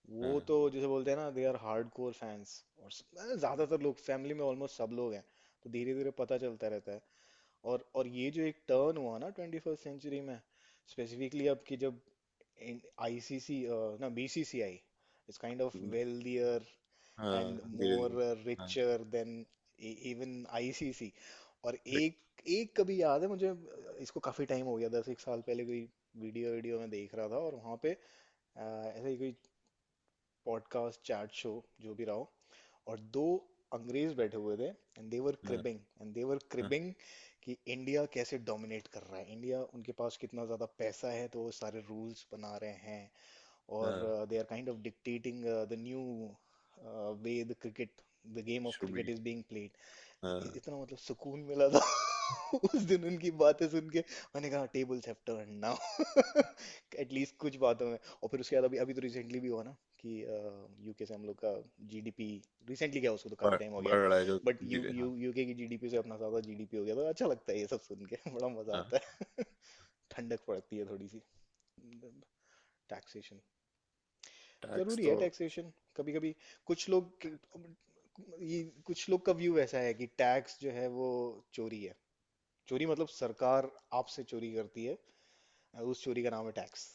वो हाँ तो जैसे बोलते हैं ना, they are hardcore fans, और ज्यादातर लोग फैमिली में ऑलमोस्ट सब लोग हैं, तो धीरे धीरे पता चलता रहता है। और ये जो एक टर्न हुआ ना 21st सेंचुरी में, स्पेसिफिकली अब की, जब आईसीसी, ना BCCI is kind of wealthier हाँ, एंड धीरे मोर धीरे। हाँ रिचर देन इवन आईसीसी। और एक एक कभी याद है मुझे, इसको काफी टाइम हो गया, 10 एक साल पहले कोई वीडियो वीडियो में देख रहा था, और वहां पे ऐसे ही कोई पॉडकास्ट चैट शो जो भी रहा हो, और दो अंग्रेज बैठे हुए थे, हाँ एंड दे वर हाँ क्रिबिंग कि इंडिया कैसे डोमिनेट कर रहा है, इंडिया उनके पास कितना ज्यादा पैसा है, तो वो सारे रूल्स बना रहे हैं, और हाँ, they are kind of dictating the new way the cricket, the game of should cricket be. Is being played. हाँ इतना मतलब सुकून मिला था उस दिन उनकी बातें सुन के। मैंने कहा tables have turn now, at least कुछ बातों में। और फिर उसके बाद अभी अभी तो रिसेंटली भी हुआ ना कि यूके से हम लोग का जीडीपी, रिसेंटली क्या, उसको तो काफी टाइम हो गया, बढ़ रहा है जो बट धीरे। हाँ यूके की जीडीपी से अपना ज्यादा जीडीपी हो गया, तो अच्छा लगता है ये सब सुन के। बड़ा मजा हाँ। आता है। ठंडक पड़ती है थोड़ी सी। टैक्सेशन टैक्स जरूरी है, तो टैक्सेशन कभी कभी। कुछ लोग, ये कुछ लोग का व्यू ऐसा है कि टैक्स जो है वो चोरी है। चोरी मतलब सरकार आपसे चोरी करती है, उस चोरी का नाम है टैक्स।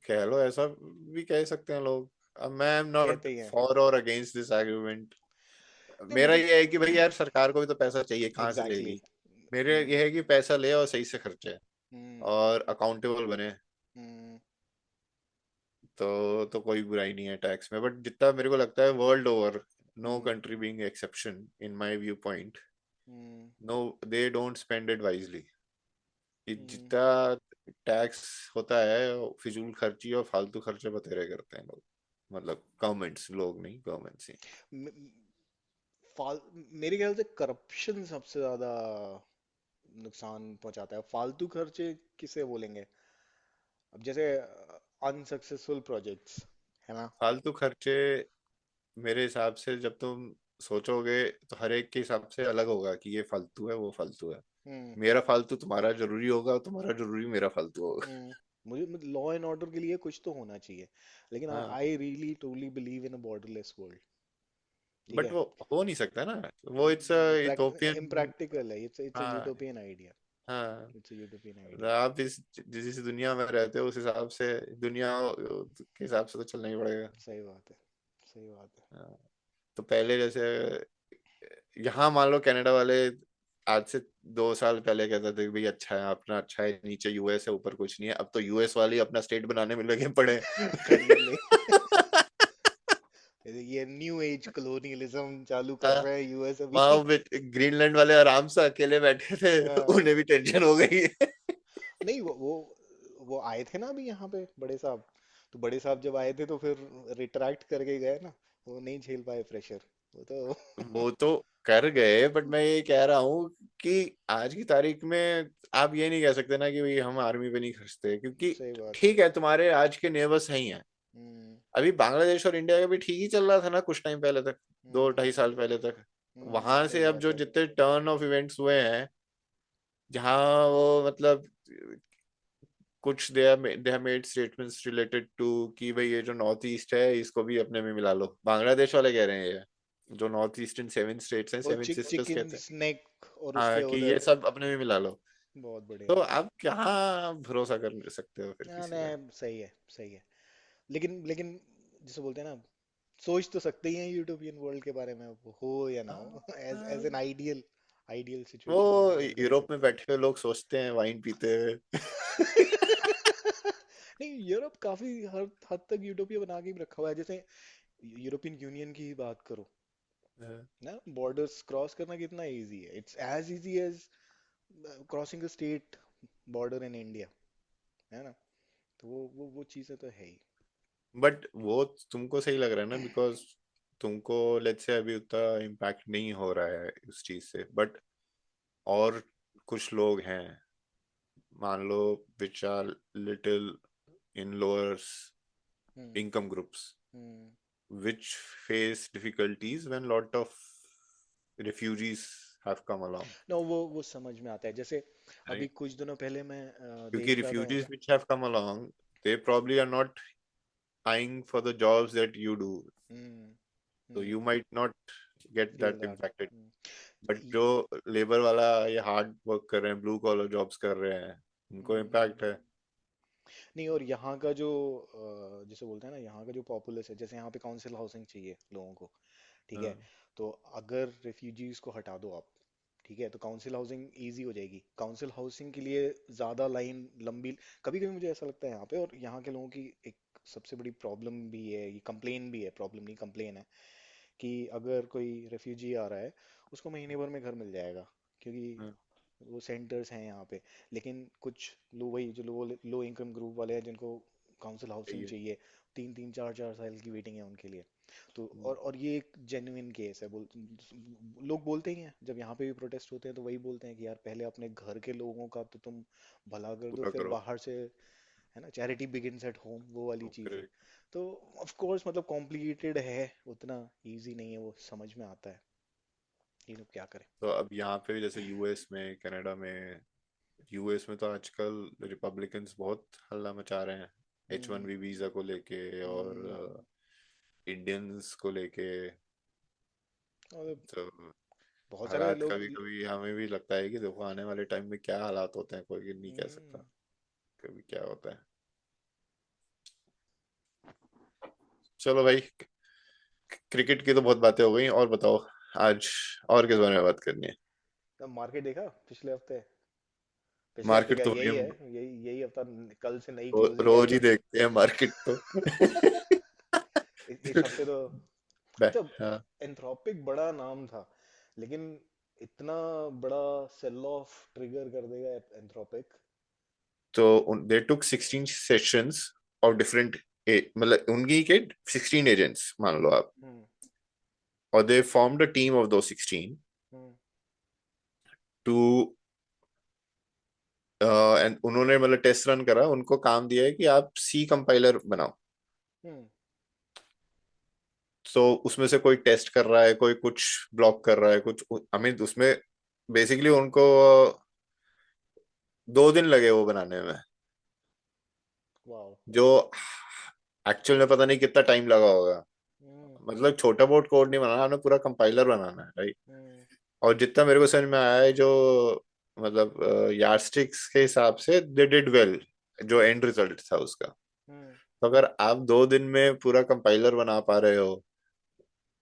कह लो, ऐसा भी कह सकते हैं लोग। अब मैं एम नॉट कहते ही हैं। फॉर और अगेंस्ट दिस आर्ग्यूमेंट। नहीं मेरा मतलब, ये है कि भाई यार, सरकार को भी तो पैसा चाहिए, कहाँ से एग्जैक्टली लेगी। मेरे exactly। ये है कि पैसा ले और सही से खर्चे, हम्म। और अकाउंटेबल बने। हम्म। तो कोई बुराई नहीं है टैक्स में, बट जितना मेरे को लगता है world over, no hmm. Country being exception in my viewpoint, hmm. No, they don't spend it wisely. Hmm. जितना टैक्स होता है, फिजूल खर्ची और फालतू खर्चे बतेरे करते हैं लोग। मतलब गवर्नमेंट्स, लोग नहीं, गवर्नमेंट्स ही। म- फाल मेरे ख्याल से करप्शन सबसे ज्यादा नुकसान पहुंचाता है। फालतू खर्चे किसे बोलेंगे? अब जैसे अनसक्सेसफुल प्रोजेक्ट्स है ना। फालतू खर्चे मेरे हिसाब से जब तुम सोचोगे, तो हर एक के हिसाब से अलग होगा कि ये फालतू है, वो फालतू है। हम्म। मेरा फालतू तुम्हारा जरूरी होगा, और तुम्हारा जरूरी मेरा फालतू होगा। मुझे लॉ एंड ऑर्डर के लिए कुछ तो होना चाहिए, लेकिन हाँ, I really truly believe in a borderless world. ठीक बट है। वो हो नहीं सकता ना। वो इट्स यूटोपियन। इम्प्रैक्टिकल है, इट्स अ हाँ यूटोपियन आइडिया। हाँ। It's a utopian idea. आप जिस दुनिया में रहते हो, उस हिसाब से, दुनिया के हिसाब से तो चलना ही पड़ेगा। सही बात है, सही बात है। हाँ। तो पहले जैसे, यहाँ मान लो कनाडा वाले आज से 2 साल पहले कहते थे कि भाई अच्छा है, अपना अच्छा है, नीचे यूएस है, ऊपर कुछ नहीं है। अब तो यूएस वाले अपना स्टेट बनाने में लगे पड़े खरीद ले। ये न्यू एज कलोनियलिज्म चालू कर रहे हैं यूएस अभी। वहां ग्रीनलैंड वाले आराम से अकेले बैठे थे, हाँ। उन्हें भी टेंशन हो गई है। नहीं, वो आए थे ना अभी यहाँ पे बड़े साहब। तो बड़े साहब जब आए थे तो फिर रिट्रैक्ट करके गए ना, वो नहीं झेल पाए प्रेशर, वो तो। वो तो कर गए, बट मैं ये कह रहा हूँ कि आज की तारीख में आप ये नहीं कह सकते ना कि भाई हम आर्मी पे नहीं खर्चते, क्योंकि सही बात है। ठीक है, तुम्हारे आज के नेबर्स हैं ही हैं। हम्म। अभी बांग्लादेश और इंडिया का भी ठीक ही चल रहा था ना कुछ टाइम पहले तक, दो हम्म। ढाई साल पहले तक। वहां सही से अब बात जो है। जितने टर्न ऑफ इवेंट्स हुए हैं, जहाँ वो मतलब कुछ they have made statements related to कि भाई ये जो नॉर्थ ईस्ट है, इसको भी अपने में मिला लो। बांग्लादेश वाले कह रहे हैं ये, जो नॉर्थ ईस्टर्न 7 स्टेट्स हैं, और 7 सिस्टर्स चिकन कहते हैं। स्नैक और हाँ, उसके कि ये उधर। सब अपने में मिला लो। बहुत बढ़िया। तो आप कहाँ भरोसा कर सकते हो फिर हाँ, किसी पे। नहीं, सही है, सही है। लेकिन लेकिन जैसे बोलते हैं ना, सोच तो सकते ही हैं यूटोपियन वर्ल्ड के बारे में, हो या ना हो, as as an ideal ideal वो सिचुएशन हम देख यूरोप में सकते हैं। बैठे हुए लोग सोचते हैं वाइन पीते हुए। नहीं, यूरोप काफी हर हद तक यूटोपिया बना के भी रखा हुआ है। जैसे यूरोपियन यूनियन की ही बात करो ना, बॉर्डर्स क्रॉस करना कितना इजी है, it's as easy as crossing the state border in India, है ना? तो वो चीजें तो है ही। बट वो तुमको सही लग रहा है ना, बिकॉज तुमको लेट्स से अभी उतना इम्पैक्ट नहीं हो रहा है उस चीज से, बट और कुछ लोग हैं, मान लो, which are little in lower hmm. income groups hmm. which face difficulties when lot of refugees have come along, no, वो समझ में आता है। जैसे अभी right? कुछ दिनों पहले मैं क्योंकि देख रहा था। refugees which have come along, they probably are not eyeing for the jobs that you do, hmm. so hmm. you might not get feel that that. impacted. But जो लेबर वाला ये हार्ड वर्क कर रहे हैं, blue collar jobs कर रहे हैं, उनको इम्पैक्ट है। नहीं, और यहाँ का जो जैसे बोलते हैं ना, यहाँ का जो पॉपुलस है, जैसे यहाँ पे काउंसिल हाउसिंग चाहिए लोगों को, ठीक है? हाँ, तो अगर रेफ्यूजीज को हटा दो आप, ठीक है, तो काउंसिल हाउसिंग इजी हो जाएगी। काउंसिल हाउसिंग के लिए ज्यादा लाइन लंबी, कभी कभी मुझे ऐसा लगता है यहाँ पे, और यहाँ के लोगों की एक सबसे बड़ी प्रॉब्लम भी है, ये कंप्लेन भी है, प्रॉब्लम नहीं कंप्लेन है, कि अगर कोई रेफ्यूजी आ रहा है, उसको महीने भर में घर मिल जाएगा, क्योंकि हाँ, वो सेंटर्स हैं यहाँ पे। लेकिन कुछ लो, वही जो लो इनकम ग्रुप वाले हैं, जिनको काउंसिल सही हाउसिंग है। चाहिए, 3 3 4 4 साल की वेटिंग है उनके लिए। तो हम्म, और ये एक जेन्युइन केस है। लोग बोलते ही हैं, जब यहाँ पे भी प्रोटेस्ट होते हैं तो वही बोलते हैं कि यार पहले अपने घर के लोगों का तो तुम भला कर दो, पूरा फिर करो। बाहर से, है ना, चैरिटी बिगिंस एट होम, वो वाली चीज़ है। ओके। तो ऑफ कोर्स मतलब कॉम्प्लिकेटेड है, उतना इजी नहीं है, वो समझ में आता है, ये लोग क्या करें। तो अब यहाँ पे जैसे यूएस में, कनाडा में, यूएस में तो आजकल रिपब्लिकन्स बहुत हल्ला मचा रहे हैं एच वन हम्म। बी वीजा को लेके, और हम्म। इंडियंस को लेके। और तो बहुत सारे हालात लोग। कभी कभी हमें भी लगता है कि देखो आने वाले टाइम में क्या हालात होते हैं, कोई नहीं कह हम्म। सकता कभी क्या होता है। चलो भाई, क्रिकेट की तो बहुत बातें हो गई, और बताओ आज और किस बारे में बात करनी है? तब मार्केट देखा पिछले हफ्ते? पिछले हफ्ते मार्केट क्या, तो भाई यही है, हम यही यही हफ्ता, कल से नई क्लोजिंग रोज आई ही है। देखते हैं मार्केट तो। इस हफ्ते तो, अच्छा, हाँ, एंथ्रोपिक बड़ा नाम था, लेकिन इतना बड़ा सेल ऑफ ट्रिगर कर देगा एंथ्रोपिक। तो दे टुक 16 सेशंस ऑफ डिफरेंट, मतलब उनकी के 16 एजेंट्स मान लो आप, हम्म। और दे फॉर्म्ड अ टीम ऑफ दो 16 हम्म। टू, एंड उन्होंने मतलब टेस्ट रन करा, उनको काम दिया है कि आप सी कंपाइलर बनाओ। हम्म। तो उसमें से कोई टेस्ट कर रहा है, कोई कुछ ब्लॉक कर रहा है, कुछ आई मीन उसमें बेसिकली उनको 2 दिन लगे वो बनाने में, वाह। जो एक्चुअल में पता नहीं कितना टाइम लगा होगा। हम्म। मतलब छोटा बहुत कोड नहीं बनाना, हमें पूरा कंपाइलर बनाना है, राइट? हम्म। और जितना मेरे को समझ में आया है, जो मतलब यार्स्टिक्स के हिसाब से दे डिड वेल, जो एंड रिजल्ट था उसका। हम्म। तो अगर आप 2 दिन में पूरा कंपाइलर बना पा रहे हो।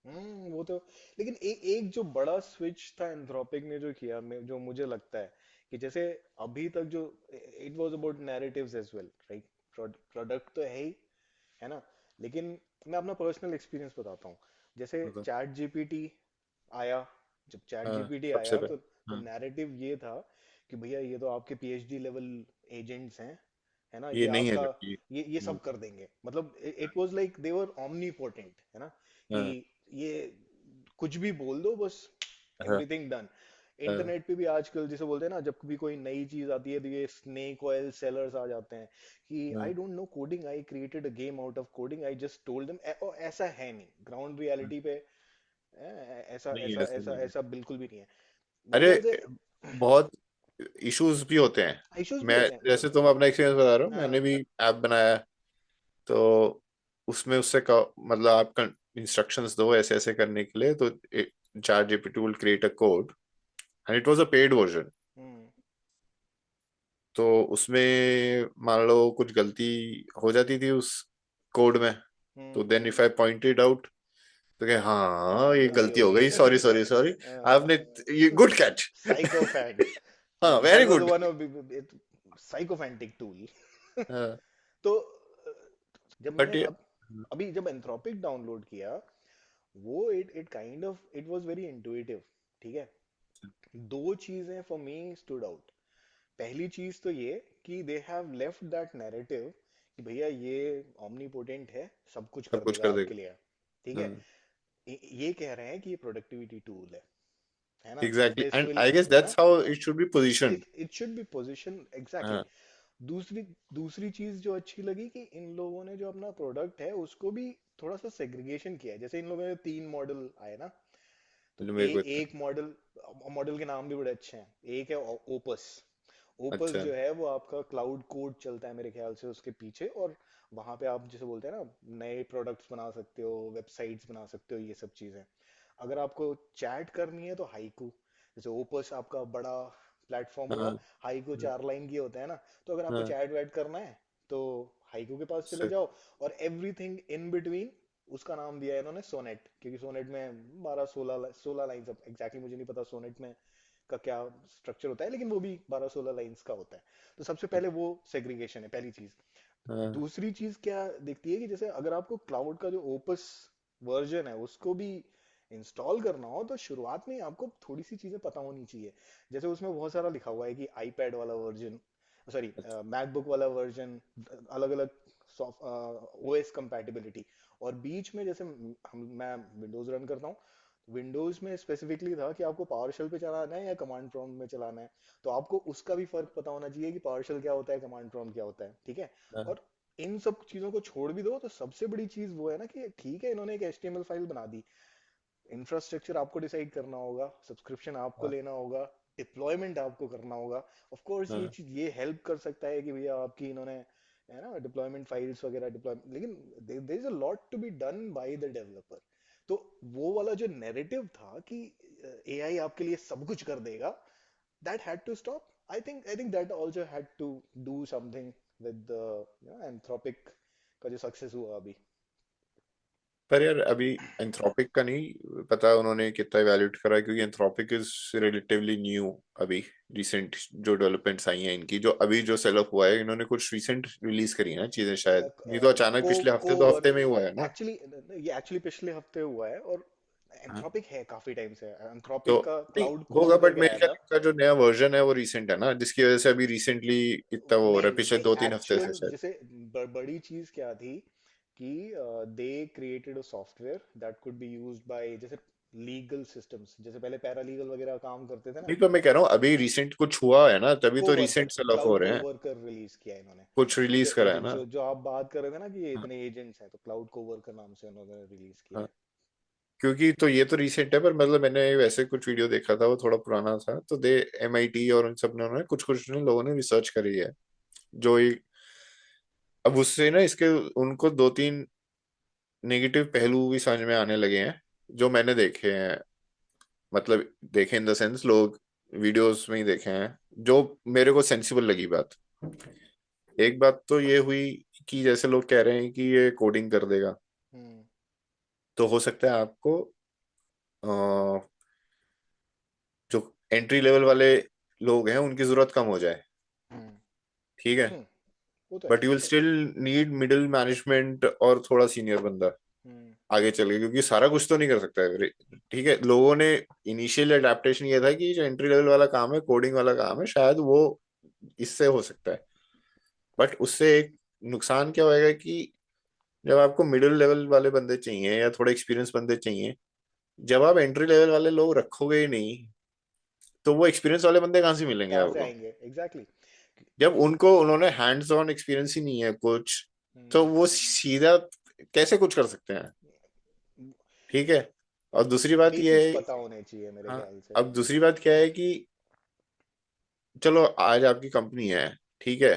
वो तो, लेकिन एक जो बड़ा स्विच था एंथ्रोपिक ने जो किया, जो मुझे लगता है कि जैसे अभी तक जो, it was about narratives as well, right? Product तो है ही, है ना? लेकिन मैं अपना पर्सनल एक्सपीरियंस बताता हूँ। जैसे मतलब, चैट जीपीटी आया, जब चैट हाँ, जीपीटी सबसे आया, पहले, तो हाँ, नैरेटिव ये था कि भैया ये तो आपके पीएचडी लेवल एजेंट्स हैं, है ना, ये ये नहीं है आपका, जबकि। ये सब कर देंगे। मतलब it was like they were omnipotent, है ना, कि हाँ, ये कुछ भी बोल दो बस, हाँ, एवरीथिंग डन। हाँ, इंटरनेट पे भी आजकल जैसे बोलते हैं ना, जब भी कोई नई चीज आती है तो ये स्नेक ऑयल सेलर्स आ जाते हैं कि हाँ, I don't know coding, I created a game out of coding, I just told them. ऐसा है नहीं ग्राउंड हाँ। रियलिटी पे। ऐसा नहीं, ऐसा ऐसा ऐसा नहीं है। ऐसा बिल्कुल भी नहीं है, मेरे अरे, ख्याल से। बहुत इश्यूज भी होते हैं। इश्यूज भी मैं, होते हैं। जैसे तुम अपना एक्सपीरियंस बता रहे हो, मैंने हाँ। भी ऐप बनाया है। तो उसमें उससे मतलब आप इंस्ट्रक्शंस दो ऐसे ऐसे करने के लिए, तो ChatGPT will create a code, and it was a paid version. Hmm. तो उसमें मान लो कुछ गलती हो जाती थी उस कोड में, तो hmm. Then if I pointed out, तो क्या, हाँ ये गलती गलती हो हो गई। गई, सॉरी सॉरी सॉरी, आपने, ये गुड कैच। साइकोफैंट, हाँ very that was good. one of psychophantic tool. हाँ तो जब बट मैंने ये, अभी जब एंथ्रोपिक डाउनलोड किया, वो it it kind of it was very intuitive, ठीक है। दो चीजें फॉर मी स्टूड आउट। पहली चीज तो ये कि they have left that narrative कि भैया ये omnipotent है, सब कुछ सब कर कुछ देगा कर आपके देगा। लिए, ठीक है। हाँ ये कह रहे हैं कि ये प्रोडक्टिविटी टूल है ना, exactly, surface and fill, I guess है ना। That's how it should be positioned. It should be position exactly. हाँ दूसरी दूसरी चीज जो अच्छी लगी कि इन लोगों ने जो अपना प्रोडक्ट है उसको भी थोड़ा सा सेग्रीगेशन किया है। जैसे इन लोगों ने 3 मॉडल आए ना, तो मेरे को इतना, एक मॉडल, मॉडल के नाम भी बड़े अच्छे हैं। एक है ओपस। ओपस अच्छा जो है वो आपका क्लाउड कोड चलता है मेरे ख्याल से उसके पीछे, और वहां पे आप जैसे बोलते हैं ना नए प्रोडक्ट्स बना सकते हो, वेबसाइट्स बना सकते हो, ये सब चीजें। अगर आपको चैट करनी है तो हाइकू, जैसे ओपस आपका बड़ा प्लेटफॉर्म हुआ, हाँ हाइकू 4 लाइन की होता है ना। तो अगर आपको हाँ चैट वैट करना है तो हाइकू के पास चले से- जाओ। और एवरीथिंग इन बिटवीन उसका नाम दिया है इन्होंने सोनेट, क्योंकि सोनेट में 12 16 लाइन्स, अब एग्जैक्टली मुझे नहीं पता सोनेट में का क्या स्ट्रक्चर होता है, लेकिन वो भी 12 16 लाइन्स का होता है। तो सबसे पहले वो सेग्रीगेशन है, पहली चीज। हाँ दूसरी चीज क्या दिखती है कि जैसे अगर आपको क्लाउड का जो ओपस वर्जन है उसको भी इंस्टॉल करना हो, तो शुरुआत में ही आपको थोड़ी सी चीजें पता होनी चाहिए। जैसे उसमें बहुत सारा लिखा हुआ है कि आईपैड वाला वर्जन, सॉरी मैकबुक वाला वर्जन, अलग अलग ओएस कंपैटिबिलिटी। और बीच में जैसे मैं विंडोज रन करता हूँ, विंडोज में स्पेसिफिकली था कि आपको पावर शेल पे चलाना है या कमांड प्रॉम्प्ट में चलाना है। तो आपको उसका भी फर्क पता होना चाहिए कि पावर शेल क्या होता है, कमांड प्रॉम्प्ट क्या होता है, ठीक है। हाँ और इन सब चीजों को छोड़ भी दो तो सबसे बड़ी चीज वो है ना कि ठीक है इन्होंने एक HTML फाइल बना दी, इंफ्रास्ट्रक्चर आपको डिसाइड करना होगा, सब्सक्रिप्शन आपको हाँ लेना होगा, डिप्लॉयमेंट आपको करना होगा। ऑफ कोर्स ये हाँ। चीज ये हेल्प कर सकता है कि भैया आपकी इन्होंने, है ना, डिप्लॉयमेंट फाइल्स वगैरह डिप्लॉय, लेकिन there is a lot to be done by the developer. तो वो वाला जो नैरेटिव था कि एआई आपके लिए सब कुछ कर देगा, that had to stop. I think that also had to do something with the, Anthropic का जो सक्सेस हुआ अभी। पर यार अभी एंथ्रोपिक का नहीं पता उन्होंने कितना इवैल्यूएट करा है, क्योंकि एंथ्रोपिक इज रिलेटिवली न्यू अभी। रिसेंट जो डेवलपमेंट्स आई हैं इनकी, जो अभी जो सेल अप हुआ है, इन्होंने कुछ रिसेंट रिलीज करी है ना चीजें, शायद नहीं तो अचानक को पिछले हफ्ते को 2 हफ्ते वर्क में ही हुआ है ना। एक्चुअली, ये एक्चुअली पिछले हफ्ते हुआ है। और हाँ एंथ्रोपिक है काफी टाइम से, तो एंथ्रोपिक का नहीं क्लाउड होगा, कोर बट करके मेरे आया ख्याल था। का जो नया वर्जन है वो रिसेंट है ना, जिसकी वजह से अभी रिसेंटली इतना वो हो रहा नहीं है, पिछले नहीं, 2-3 हफ्ते से एक्चुअल शायद। जैसे बड़ी चीज क्या थी कि they created a software that could be used by, जैसे लीगल सिस्टम्स, जैसे पहले पैरालीगल वगैरह काम करते थे ना। नहीं तो मैं कह रहा हूँ अभी रिसेंट कुछ हुआ है ना, तभी तो कोवर्कर, रिसेंट सेल अप हो क्लाउड रहे हैं। कोवर्कर रिलीज किया है इन्होंने। कुछ रिलीज जो करा है एजेंट, ना। जो आप बात कर रहे थे ना कि ये हाँ इतने एजेंट्स हैं, तो क्लाउड कोवर्कर नाम से उन्होंने रिलीज किया हाँ। है। क्योंकि तो ये तो रिसेंट है, पर मतलब मैंने वैसे कुछ वीडियो देखा था, वो थोड़ा पुराना था, तो दे MIT और उन सब ने, उन्होंने कुछ कुछ लोगों ने रिसर्च करी है, जो एक, अब उससे ना इसके उनको 2-3 नेगेटिव पहलू भी समझ में आने लगे हैं, जो मैंने देखे हैं। मतलब देखे इन द सेंस, लोग वीडियोस में ही देखे हैं, जो मेरे को सेंसिबल लगी बात। एक बात तो ये हुई कि जैसे लोग कह रहे हैं कि ये कोडिंग कर देगा, हम्म तो हो सकता है आपको जो एंट्री लेवल वाले लोग हैं उनकी जरूरत कम हो जाए, हम्म ठीक है। हम्म, वो तो है। But you will still need middle management और थोड़ा सीनियर बंदा हम्म आगे चल के, क्योंकि सारा कुछ तो नहीं कर सकता है, ठीक है। लोगों ने इनिशियल अडेप्टेशन ये था कि जो एंट्री लेवल वाला काम है, कोडिंग वाला काम है, शायद वो इससे हो सकता है। बट उससे एक नुकसान क्या होएगा कि जब आपको मिडिल लेवल वाले बंदे चाहिए या थोड़े एक्सपीरियंस बंदे चाहिए, जब आप एंट्री लेवल वाले लोग रखोगे ही नहीं, तो वो एक्सपीरियंस वाले बंदे कहाँ से मिलेंगे कहाँ से आपको। आएंगे एग्जैक्टली जब exactly। उनको उन्होंने हैंड्स ऑन एक्सपीरियंस ही नहीं है कुछ, तो वो सीधा कैसे कुछ कर सकते हैं, ठीक है। और दूसरी बात ये बेसिक्स है, पता होने चाहिए मेरे हाँ, ख्याल से। अब दूसरी बात क्या है कि चलो आज आपकी कंपनी है, ठीक है।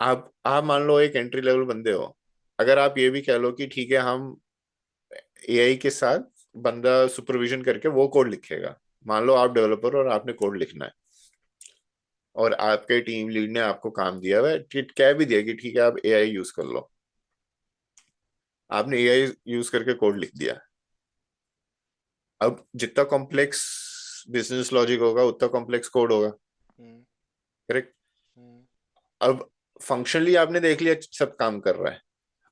आप मान लो एक एंट्री लेवल बंदे हो, अगर आप ये भी कह लो कि ठीक है हम AI के साथ बंदा सुपरविजन करके वो कोड लिखेगा, मान लो आप डेवलपर और आपने कोड लिखना है, और आपके टीम लीड ने आपको काम दिया हुआ है, कह भी दिया कि ठीक है आप AI यूज कर लो, आपने AI यूज करके कोड लिख दिया, अब जितना कॉम्प्लेक्स बिजनेस लॉजिक होगा उतना कॉम्प्लेक्स कोड होगा, हम्म करेक्ट। हम्म अब फंक्शनली आपने देख लिया सब काम कर रहा है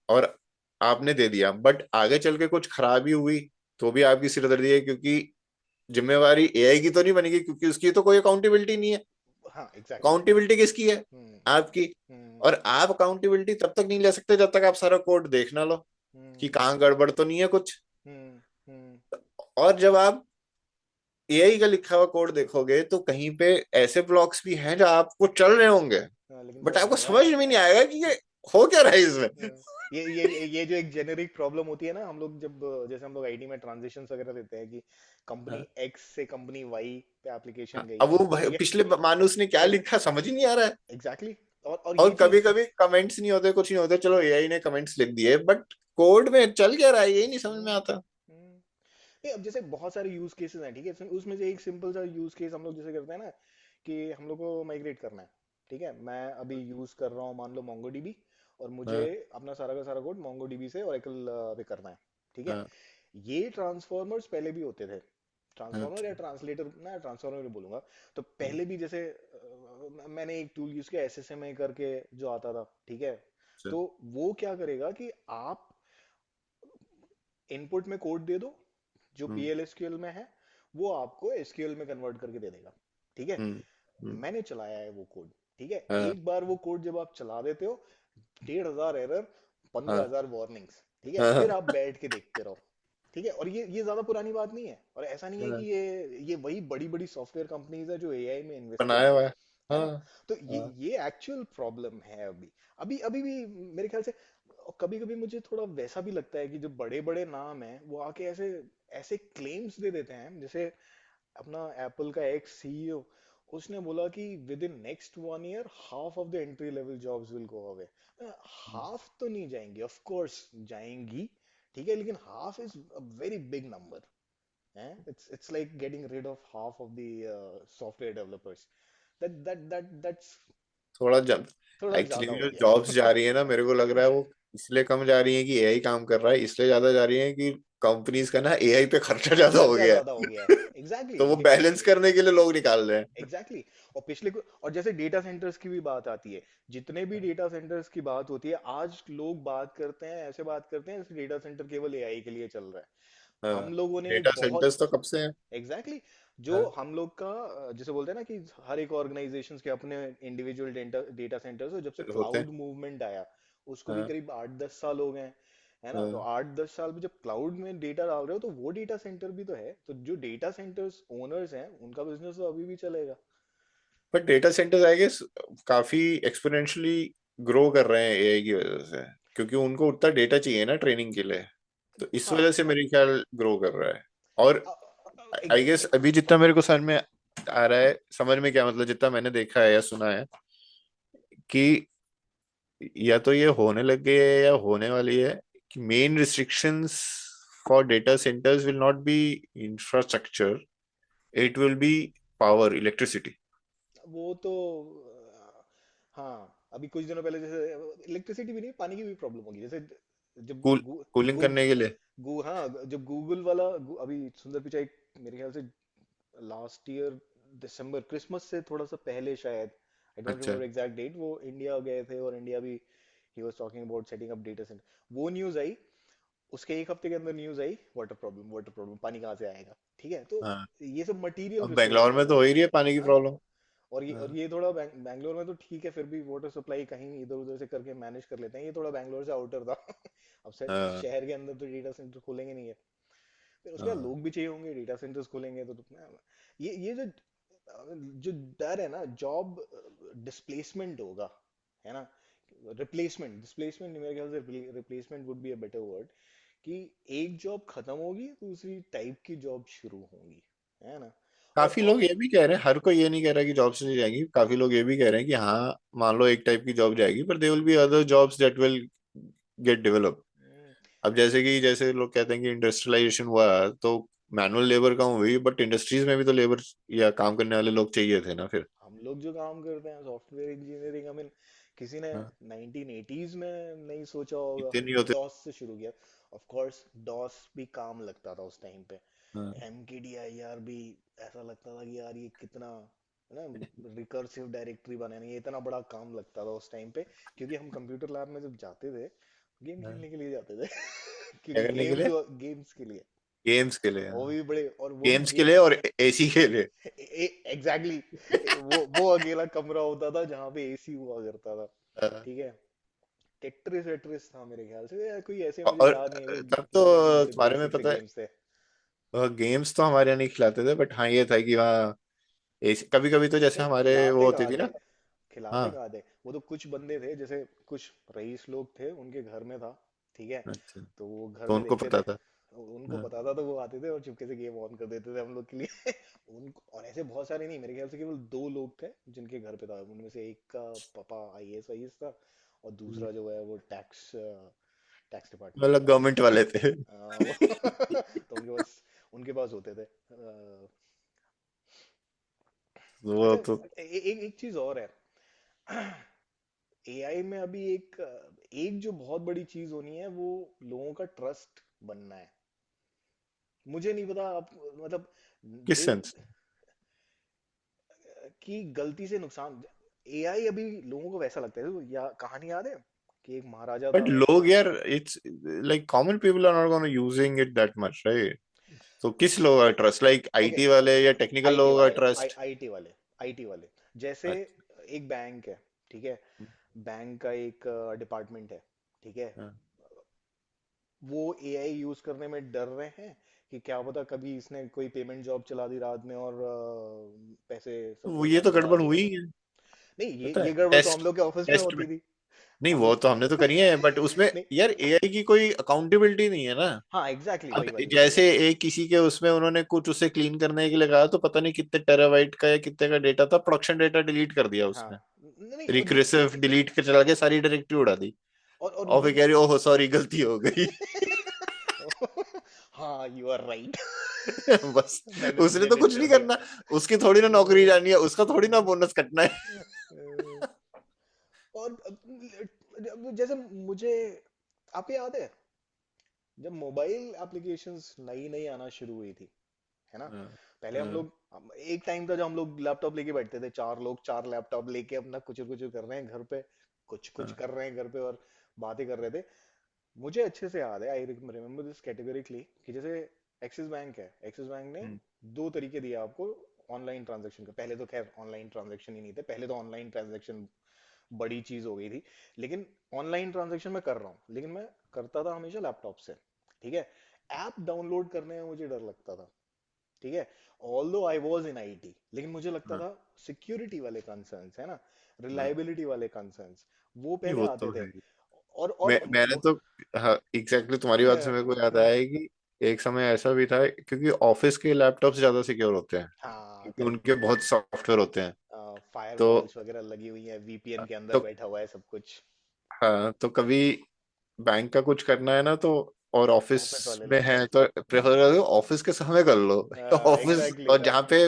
और आपने दे दिया, बट आगे चल के कुछ खराबी हुई तो भी आपकी सिरदर्दी है, क्योंकि जिम्मेवारी एआई की तो नहीं बनेगी, क्योंकि उसकी तो कोई अकाउंटेबिलिटी नहीं है। हाँ एग्जैक्टली। अकाउंटेबिलिटी किसकी है? हम्म आपकी। हम्म और आप अकाउंटेबिलिटी तब तक नहीं ले सकते जब तक आप सारा कोड देख ना लो कि हम्म कहाँ गड़बड़ तो नहीं है कुछ। हम्म हम्म और जब आप एआई का लिखा हुआ कोड देखोगे तो कहीं पे ऐसे ब्लॉक्स भी हैं जो आपको चल रहे होंगे, हाँ, लेकिन बट समझ आपको नहीं समझ आएगा। में नहीं आएगा कि ये हो क्या रहा है इसमें। हाँ, ये जो एक जेनेरिक प्रॉब्लम होती है ना, हम लोग जब जैसे हम लोग आईटी में ट्रांजिशंस वगैरह देते हैं कि कंपनी हाँ, एक्स से कंपनी वाई पे एप्लीकेशन हाँ। गई, अब वो और ये पिछले मानुस ने क्या लिखा समझ ही नहीं आ रहा है। एग्जैक्टली exactly, और और ये कभी चीज। कभी कमेंट्स नहीं होते, कुछ नहीं होते, चलो एआई ने कमेंट्स लिख दिए, बट कोड में चल क्या रहा है यही नहीं समझ में हम्म, आता। हम्म। नहीं, अब जैसे बहुत सारे यूज केसेस हैं, ठीक है, उसमें से एक सिंपल सा यूज केस हम लोग जैसे करते हैं ना, कि हम लोग को माइग्रेट करना है, ठीक है, मैं अभी यूज कर रहा हूँ मान लो मोंगोडीबी, और मुझे हाँ, अपना सारा का सारा कोड मोंगोडीबी से ओरेकल पे करना है, ठीक है। हाँ, ये ट्रांसफॉर्मर्स पहले भी होते थे, ट्रांसफॉर्मर या अच्छा, ट्रांसलेटर ना, ट्रांसफॉर्मर नहीं बोलूंगा। तो हाँ, पहले भी जैसे मैंने एक टूल यूज किया एसएसएमए करके जो आता था, ठीक है। अच्छा, तो वो क्या करेगा कि आप इनपुट में कोड दे दो जो हम्म, पीएल में है, वो आपको एसक्यूएल में कन्वर्ट करके दे देगा, ठीक है। हम्म, मैंने चलाया है वो कोड, ठीक है। हाँ, एक बार वो कोड जब आप चला देते हो, 1,500 एरर, पंद्रह हाँ, हजार वार्निंग्स, ठीक है, फिर हाँ, आप बैठ के देखते रहो, ठीक है। और ये ज्यादा पुरानी बात नहीं है, और ऐसा नहीं है कि हाँ, ये वही बड़ी बड़ी सॉफ्टवेयर कंपनीज है जो एआई में इन्वेस्ट बनाया करती हुआ है। है ना। हाँ, तो हाँ, ये एक्चुअल प्रॉब्लम है अभी, अभी अभी भी मेरे ख्याल से। कभी कभी मुझे थोड़ा वैसा भी लगता है कि जो बड़े बड़े नाम हैं वो आके ऐसे ऐसे क्लेम्स दे देते हैं, जैसे अपना एप्पल का एक्स सीईओ, उसने बोला कि within next 1 year half of the entry level jobs will go away. Half तो नहीं जाएंगी, ऑफ कोर्स जाएंगी, ठीक है, लेकिन half is a very big number है। It's like getting rid of half of the software developers. That's थोड़ा जब थोड़ा ज्यादा एक्चुअली हो जो जॉब्स गया। जा रही है ना, मेरे को लग रहा है वो इसलिए कम जा रही है कि एआई काम कर रहा है, इसलिए ज्यादा जा रही है कि कंपनीज का ना एआई पे खर्चा ज्यादा हो खर्चा गया ज्यादा हो है। गया है, एग्जैक्टली तो वो exactly, बैलेंस करने के लिए लोग निकाल रहे हैं। Exactly exactly। और और जैसे डेटा सेंटर्स की भी बात आती है, जितने भी डेटा सेंटर्स की बात होती है, आज लोग बात करते हैं, ऐसे बात करते हैं जैसे डेटा सेंटर केवल एआई के लिए चल रहा है। हाँ, हम लोगों ने डेटा बहुत सेंटर्स तो कब से हैं। एग्जैक्टली exactly, जो हाँ, हम लोग का जैसे बोलते हैं ना कि हर एक ऑर्गेनाइजेशन के अपने इंडिविजुअल डेटा सेंटर्स हो, जब से होते हैं। क्लाउड मूवमेंट आया, उसको भी हाँ, करीब 8-10 साल हो गए हैं, है ना। तो हाँ। 8-10 साल में जब क्लाउड में डेटा डाल रहे हो तो वो डेटा सेंटर भी तो है, तो जो डेटा सेंटर्स ओनर्स हैं उनका बिजनेस तो अभी भी चलेगा। But data centres I guess काफी एक्सपोनेंशियली ग्रो कर रहे हैं एआई की वजह से, क्योंकि उनको उतना डेटा चाहिए ना ट्रेनिंग के लिए, तो इस हाँ वजह से हाँ। मेरे ख्याल ग्रो कर रहा है। और एक, आई गेस अभी जितना मेरे को समझ में आ रहा है, समझ में क्या मतलब, जितना मैंने देखा है या सुना है कि या तो ये होने लग गई है या होने वाली है कि main restrictions for data centres will not be infrastructure, it will be power, electricity. वो तो हाँ, अभी कुछ दिनों पहले जैसे इलेक्ट्रिसिटी भी नहीं, पानी की भी प्रॉब्लम होगी, जैसे जब कूलिंग गू, करने के लिए। हाँ, जब गूगल वाला अभी सुंदर पिचाई, मेरे ख्याल से लास्ट ईयर दिसंबर, क्रिसमस से थोड़ा सा पहले शायद, आई डोंट अच्छा, रिमेम्बर एग्जैक्ट डेट, वो इंडिया गए थे और इंडिया भी he was talking about setting up data centre, वो न्यूज आई। उसके एक हफ्ते के अंदर न्यूज आई, वाटर प्रॉब्लम, वाटर प्रॉब्लम, पानी कहाँ से आएगा, ठीक है। तो हाँ। ये सब मटेरियल अब बेंगलोर रिसोर्सेज में तो है। हो ही रही है पानी की हाँ, प्रॉब्लम। और हाँ, ये थोड़ा बैंगलोर में तो ठीक है, फिर भी वाटर सप्लाई कहीं इधर उधर से करके मैनेज कर लेते हैं, ये थोड़ा बैंगलोर से आउटर था। अब से हाँ, शहर के अंदर तो डेटा सेंटर खोलेंगे नहीं है, फिर उसके बाद हाँ। लोग भी चाहिए होंगे, डेटा सेंटर्स खोलेंगे तो ये जो डर है ना, जॉब डिस्प्लेसमेंट होगा, है ना। रिप्लेसमेंट, डिस्प्लेसमेंट मेरे ख्याल से replacement would be a better word, कि एक जॉब खत्म होगी दूसरी टाइप की जॉब शुरू होंगी, है ना। काफी और लोग ये भी कह रहे हैं, हर कोई ये नहीं कह रहा कि जॉब चली जाएंगी, काफी लोग ये भी कह रहे हैं कि हाँ मान लो एक टाइप की जॉब जाएगी, पर they will be other jobs that will get develop. अब जैसे कि जैसे लोग कहते हैं कि इंडस्ट्रियलाइजेशन हुआ तो मैनुअल लेबर कम हुई, बट इंडस्ट्रीज में भी तो लेबर या काम करने वाले लोग चाहिए थे ना फिर। हम लोग जो काम करते हैं सॉफ्टवेयर इंजीनियरिंग, आई मीन किसी ने हाँ, 1980s में नहीं सोचा होगा। इतने नहीं होते। डॉस से शुरू किया, ऑफ कोर्स डॉस भी काम लगता था उस टाइम पे, हाँ, MKDIR भी ऐसा लगता था कि यार ये कितना है ना रिकर्सिव डायरेक्टरी बनानी, ये इतना बड़ा काम लगता था उस टाइम पे, क्योंकि हम कंप्यूटर लैब में जब जाते थे गेम हाँ। खेलने के लिए जाते थे क्या क्योंकि करने के लिए? गेम्स के लिए, गेम्स के लिए, और वो हाँ। भी बड़े, और वो भी गेम्स के लिए और एसी के लिए। एग्जैक्टली वो अकेला कमरा होता था जहाँ पे एसी हुआ करता था। हाँ। ठीक है। टेट्रिस वेट्रिस था मेरे ख्याल से, या कोई ऐसे मुझे और याद नहीं है, वो तब तो बहुत ही तुम्हारे में बेसिक से पता गेम्स थे। है गेम्स तो हमारे यहाँ नहीं खिलाते थे, बट हाँ ये था कि वहाँ एसी कभी कभी तो जैसे नहीं हमारे वो खिलाते होती कहाँ थी थे, ना। खिलाते हाँ। कहाँ थे, वो तो कुछ बंदे थे, जैसे कुछ रईस लोग थे उनके घर में था। ठीक है। अच्छा, तो वो घर तो में उनको देखते पता थे, था। उनको हाँ। पता था, तो वो आते थे और चुपके से गेम ऑन कर देते थे हम लोग के लिए उनको, और ऐसे बहुत सारे नहीं, मेरे ख्याल से केवल 2 लोग थे जिनके घर पे था, उनमें से एक का पापा आईएएस आईएएस था, और दूसरा जो है वो टैक्स टैक्स डिपार्टमेंट में मतलब था। गवर्नमेंट वाले थे। तो उनके पास होते थे। वो अच्छा, तो एक चीज और है एआई में अभी एक जो बहुत बड़ी चीज होनी है, वो लोगों का ट्रस्ट बनना है। मुझे नहीं पता आप, मतलब किस दे सेंस? कि गलती से नुकसान, एआई अभी लोगों को वैसा लगता है, तो या कहानी याद है कि एक महाराजा बट था। लोग यार, it's like common people are not gonna using it that much, right? तो किस लोगों का ट्रस्ट, लाइक ओके, आईटी वाले या टेक्निकल आईटी लोगों का वाले, ट्रस्ट? आईटी वाले जैसे अच्छा। एक बैंक है। ठीक है। बैंक का एक डिपार्टमेंट है। ठीक है। हाँ। वो एआई यूज करने में डर रहे हैं कि क्या पता कभी इसने कोई पेमेंट जॉब चला दी रात में और पैसे वो सबके ये साथ तो उड़ा गड़बड़ दिए। हुई है। नहीं, पता ये है, गड़बड़ तो हम टेस्ट लोग के ऑफिस में टेस्ट में। होती थी। नहीं, हम वो लोग तो हमने तो करी है, बट उसमें नहीं, यार एआई की कोई अकाउंटेबिलिटी नहीं है ना। हाँ एग्जैक्टली, अब वही जैसे वही। एक किसी के उसमें उन्होंने कुछ उसे क्लीन करने के लिए कहा, तो पता नहीं कितने टेराबाइट का या कितने का डेटा था, प्रोडक्शन डेटा डिलीट कर दिया हाँ उसने। नहीं, रिकर्सिव डिलीट के चला के सारी डायरेक्टरी उड़ा दी। और और वो फिर कह रही ओहो सॉरी गलती हो गई। हाँ यू आर राइट बस। मैंने उसने तो डिलीट कुछ कर नहीं दिया करना। उसकी थोड़ी ना नौकरी जानी है, उसका थोड़ी ना बोनस कटना है। और जैसे मुझे, आपको याद है जब मोबाइल एप्लीकेशंस नई नई आना शुरू हुई थी, है ना? हाँ, पहले हम हाँ, लोग, एक टाइम था जब हम लोग लैपटॉप लेके बैठते थे, 4 लोग 4 लैपटॉप लेके अपना कुचर कुचर कर रहे हैं घर पे, कुछ कुछ हाँ, कर रहे हैं घर पे और बातें कर रहे थे। मुझे अच्छे से याद है, आई रिमेम्बर दिस कैटेगरिकली, कि जैसे एक्सिस बैंक है, एक्सिस बैंक ने हम्म, 2 तरीके दिए आपको ऑनलाइन ट्रांजैक्शन का। पहले तो खैर ऑनलाइन ट्रांजैक्शन ही नहीं थे, पहले तो ऑनलाइन ट्रांजैक्शन बड़ी चीज हो गई थी, लेकिन ऑनलाइन ट्रांजैक्शन मैं कर रहा हूँ, लेकिन मैं करता था हमेशा लैपटॉप से। ठीक है। ऐप डाउनलोड करने में मुझे डर लगता था। ठीक है। Although I was in IT, लेकिन मुझे लगता हाँ, था सिक्योरिटी वाले कंसर्न्स है ना, हाँ। रिलायबिलिटी वाले कंसर्न्स, वो नहीं, पहले वो आते तो थे। है। और मैंने तो, हाँ एग्जैक्टली तुम्हारी बात से मेरे को याद आया है कि एक समय ऐसा भी था, क्योंकि ऑफिस के लैपटॉप ज्यादा सिक्योर होते हैं, हाँ क्योंकि करेक्ट। उनके बहुत सॉफ्टवेयर होते हैं। फायर तो वॉल्स वगैरह लगी हुई हैं, वीपीएन के अंदर तो बैठा हुआ है सब कुछ। हाँ, तो कभी बैंक का कुछ करना है ना, तो और ऑफिस ऑफिस वाले में है लैपटॉप। तो प्रेफर करो ऑफिस के समय कर लो। Office, exactly. और जहाँ पे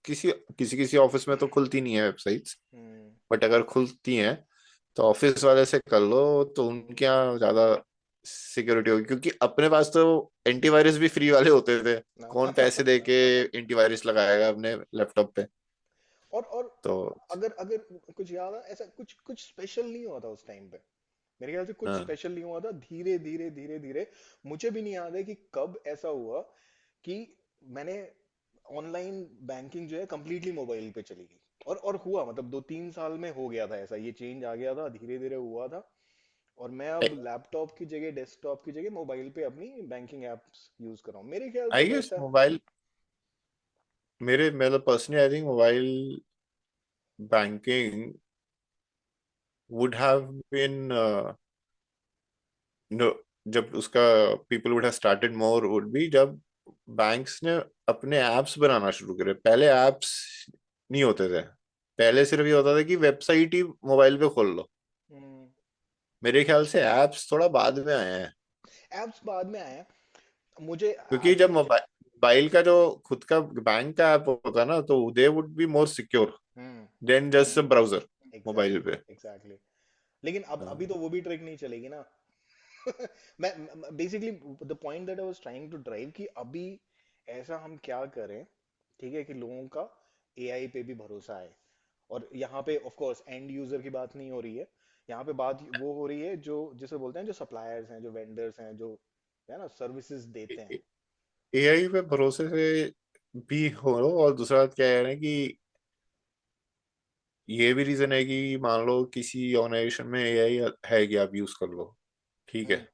किसी किसी किसी ऑफिस में तो खुलती नहीं है वेबसाइट्स, हम्म। बट अगर खुलती हैं तो ऑफिस वाले से कर लो, तो उनके यहाँ ज्यादा सिक्योरिटी होगी, क्योंकि अपने पास तो एंटीवायरस भी फ्री वाले होते थे। कौन पैसे दे के एंटीवायरस लगाएगा अपने लैपटॉप पे? और तो अगर अगर कुछ याद है, ऐसा कुछ कुछ स्पेशल नहीं हुआ था उस टाइम पे, मेरे ख्याल से कुछ हाँ, स्पेशल नहीं हुआ था। धीरे धीरे धीरे धीरे, मुझे भी नहीं याद है कि कब ऐसा हुआ कि मैंने ऑनलाइन बैंकिंग जो है कंप्लीटली मोबाइल पे चली गई, और हुआ, मतलब 2-3 साल में हो गया था ऐसा, ये चेंज आ गया था, धीरे धीरे हुआ था। और मैं अब लैपटॉप की जगह, डेस्कटॉप की जगह मोबाइल पे अपनी बैंकिंग एप्स यूज कर रहा हूँ, मेरे ख्याल से आई गेस वैसा। मोबाइल, मेरे मतलब personally I think mobile banking would have been no, जब उसका people would have started more would be जब बैंक्स ने अपने एप्स बनाना शुरू करे। पहले एप्स नहीं होते थे, पहले सिर्फ ये होता था कि वेबसाइट ही मोबाइल पे खोल लो। मेरे ख्याल से एप्स थोड़ा बाद में आए हैं, एप्स बाद में आए हैं, मुझे क्योंकि आई जब थिंक। मोबाइल का जो खुद का बैंक का ऐप होता ना, तो they would be more secure than just browser mobile exactly, पे। एग्जैक्टली। लेकिन अब हाँ, अभी तो वो भी ट्रिक नहीं चलेगी ना। मैं basically the point that I was trying to drive, कि अभी ऐसा हम क्या करें, ठीक है, कि लोगों का एआई पे भी भरोसा है। और यहाँ पे ऑफ कोर्स एंड यूजर की बात नहीं हो रही है, यहाँ पे बात वो हो रही है जो जिसे बोलते हैं, जो सप्लायर्स हैं, जो वेंडर्स हैं, जो है ना सर्विसेज देते हैं। एआई पे भरोसे से भी हो, और दूसरा बात क्या है कि ये भी रीजन है कि मान लो किसी ऑर्गेनाइजेशन में एआई है कि आप यूज कर लो, ठीक हम्म। है,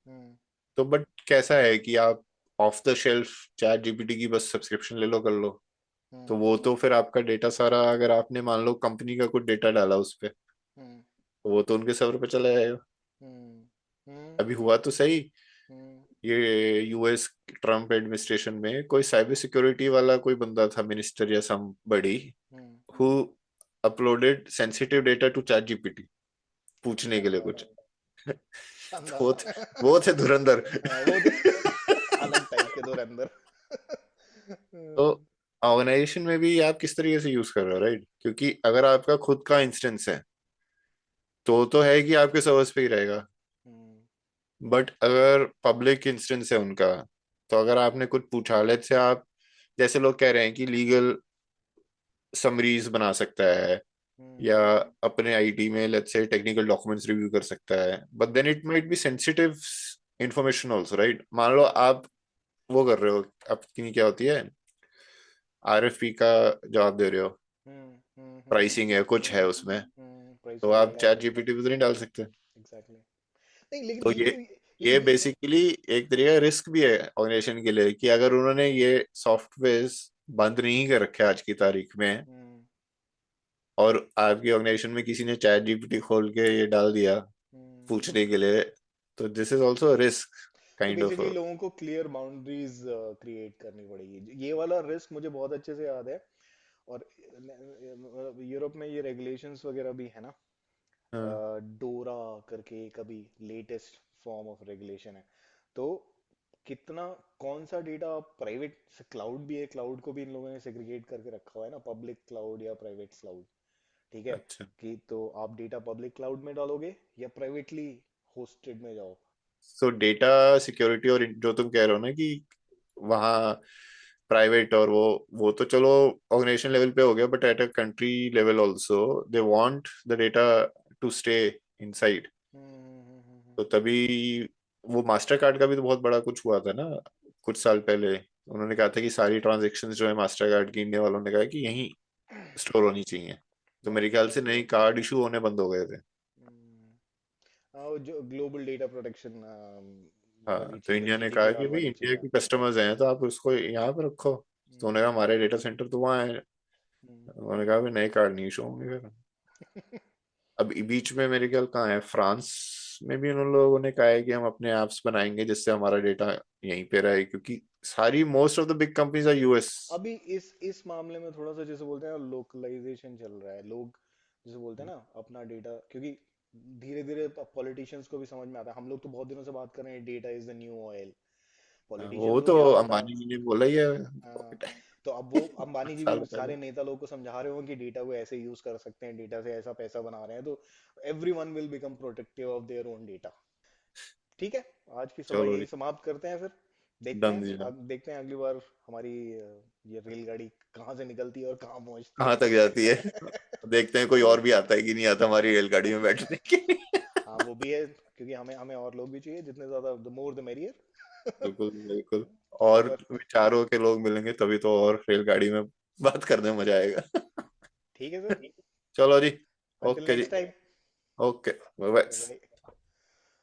हम्म। तो बट कैसा है कि आप of the shelf chat GPT की बस सब्सक्रिप्शन ले लो कर लो, तो हम्म। वो तो फिर आपका डेटा सारा, अगर आपने मान लो कंपनी का कुछ डेटा डाला उस पे, हम्म। तो वो तो उनके सर्वर पे चला जाएगा। हम्म। हम्म। अभी हुआ तो सही, हम्म। ये यूएस ट्रम्प एडमिनिस्ट्रेशन में कोई साइबर सिक्योरिटी वाला कोई बंदा था, मिनिस्टर या somebody, hmm. Who uploaded sensitive data to ChatGPT पूछने के लिए शानदार। कुछ। तो शानदार। वो थे धुरंधर। हाँ, वो तो अलग टाइप के दो अंदर। तो ऑर्गेनाइजेशन में भी आप किस तरीके से यूज कर रहे हो, राइट? क्योंकि अगर आपका खुद का इंस्टेंस है तो है कि आपके सर्वर्स पे ही रहेगा, हम्म। बट अगर पब्लिक इंस्टेंस है उनका, तो अगर आपने कुछ पूछा, लेट्स से आप, जैसे लोग कह रहे हैं कि लीगल समरीज बना सकता है, हम्म। या अपने आईटी में let's say technical documents review कर सकता है, but then it might be sensitive information also, right? मान लो आप वो कर रहे हो, आपकी क्या होती है, आरएफपी का जवाब दे रहे हो, हम्म। हम्म। हम्म। प्राइसिंग है, कुछ है उसमें, तो प्राइसिंग आप डेटा चैट एनालिसिस। जीपीटी पे तो नहीं डाल सकते। एग्जैक्टली। नहीं, लेकिन तो ये बेसिकली एक तरीके का रिस्क भी है ऑर्गेनाइजेशन के लिए, कि अगर उन्होंने ये सॉफ्टवेयर बंद नहीं कर रखे आज की तारीख में, हम्म। और आपकी ऑर्गेनाइजेशन में किसी ने चैट जीपीटी खोल के ये डाल दिया हम्म। पूछने के लिए, तो दिस इज ऑल्सो रिस्क तो काइंड ऑफ। बेसिकली लोगों को क्लियर बाउंड्रीज क्रिएट करनी पड़ेगी। ये वाला रिस्क मुझे बहुत अच्छे से याद है। और यूरोप में ये रेगुलेशंस वगैरह भी है ना। हाँ, डोरा करके एक अभी लेटेस्ट फॉर्म ऑफ रेगुलेशन है। तो कितना, कौन सा डेटा आप प्राइवेट, क्लाउड भी है, क्लाउड को भी इन लोगों ने सेग्रीगेट करके रखा हुआ है ना, पब्लिक क्लाउड या प्राइवेट क्लाउड। ठीक है, अच्छा। कि तो आप डेटा पब्लिक क्लाउड में डालोगे या प्राइवेटली होस्टेड में जाओ। सो डेटा सिक्योरिटी, और जो तुम कह रहे हो ना कि वहाँ प्राइवेट, और वो तो चलो ऑर्गेनाइजेशन लेवल पे हो गया, but at a country level also they want the data to stay inside. तो तभी वो मास्टर कार्ड का भी तो बहुत बड़ा कुछ हुआ था ना कुछ साल पहले, उन्होंने कहा था कि सारी ट्रांजैक्शंस जो है मास्टर कार्ड की, इंडिया वालों ने कहा कि यहीं स्टोर होनी चाहिए, तो मेरे ख्याल से नए कार्ड इशू होने बंद हो गए थे। हाँ, वो जो ग्लोबल डेटा प्रोटेक्शन हाँ, वाली तो चीजें, इंडिया ने कहा कि जीडीपीआर भाई वाली इंडिया चीजें। के कस्टमर्स हैं तो आप उसको यहाँ पे रखो, तो उन्होंने कहा हमारे डेटा सेंटर तो वहाँ है, उन्होंने कहा भाई नए कार्ड नहीं इशू होंगे फिर। अब बीच में मेरे ख्याल कहाँ है, फ्रांस में भी उन लोगों ने कहा है कि हम अपने ऐप्स बनाएंगे जिससे हमारा डेटा यहीं पे रहे, क्योंकि सारी most of the big companies are US. अभी इस मामले में थोड़ा सा जैसे बोलते हैं लोकलाइजेशन चल रहा है। लोग जैसे बोलते हैं ना अपना डेटा, क्योंकि धीरे धीरे पॉलिटिशियंस को भी समझ में आता है। हम लोग तो बहुत दिनों से बात कर रहे हैं data is the new oil. वो पॉलिटिशियंस को तो क्या पता। अंबानी जी ने बोला ही है हाँ, तो अब वो अंबानी जी भी साल पहले। सारे नेता लोग को समझा रहे हो कि डेटा को ऐसे यूज कर सकते हैं, डेटा से ऐसा पैसा बना रहे हैं, तो everyone will become protective of their own data. ठीक है, आज की सभा चलो यही जी, समाप्त करते हैं फिर। देखते डन हैं, जी डन। देखते हैं अगली बार हमारी ये रेलगाड़ी कहाँ से निकलती है और कहाँ पहुंचती कहाँ तक जाती है, है। देखते हैं कोई और भी आता है कि नहीं आता हमारी रेलगाड़ी में बैठने के लिए। हाँ, वो भी है, क्योंकि हमें हमें और लोग भी चाहिए, जितने ज्यादा द मोर द मेरियर। बिल्कुल बिल्कुल। एक और बार। विचारों के लोग मिलेंगे तभी तो और रेलगाड़ी में बात करने में मजा आएगा। ठीक है सर। चलो जी। अंटिल ओके जी। Next time. Okay, bye. Bye.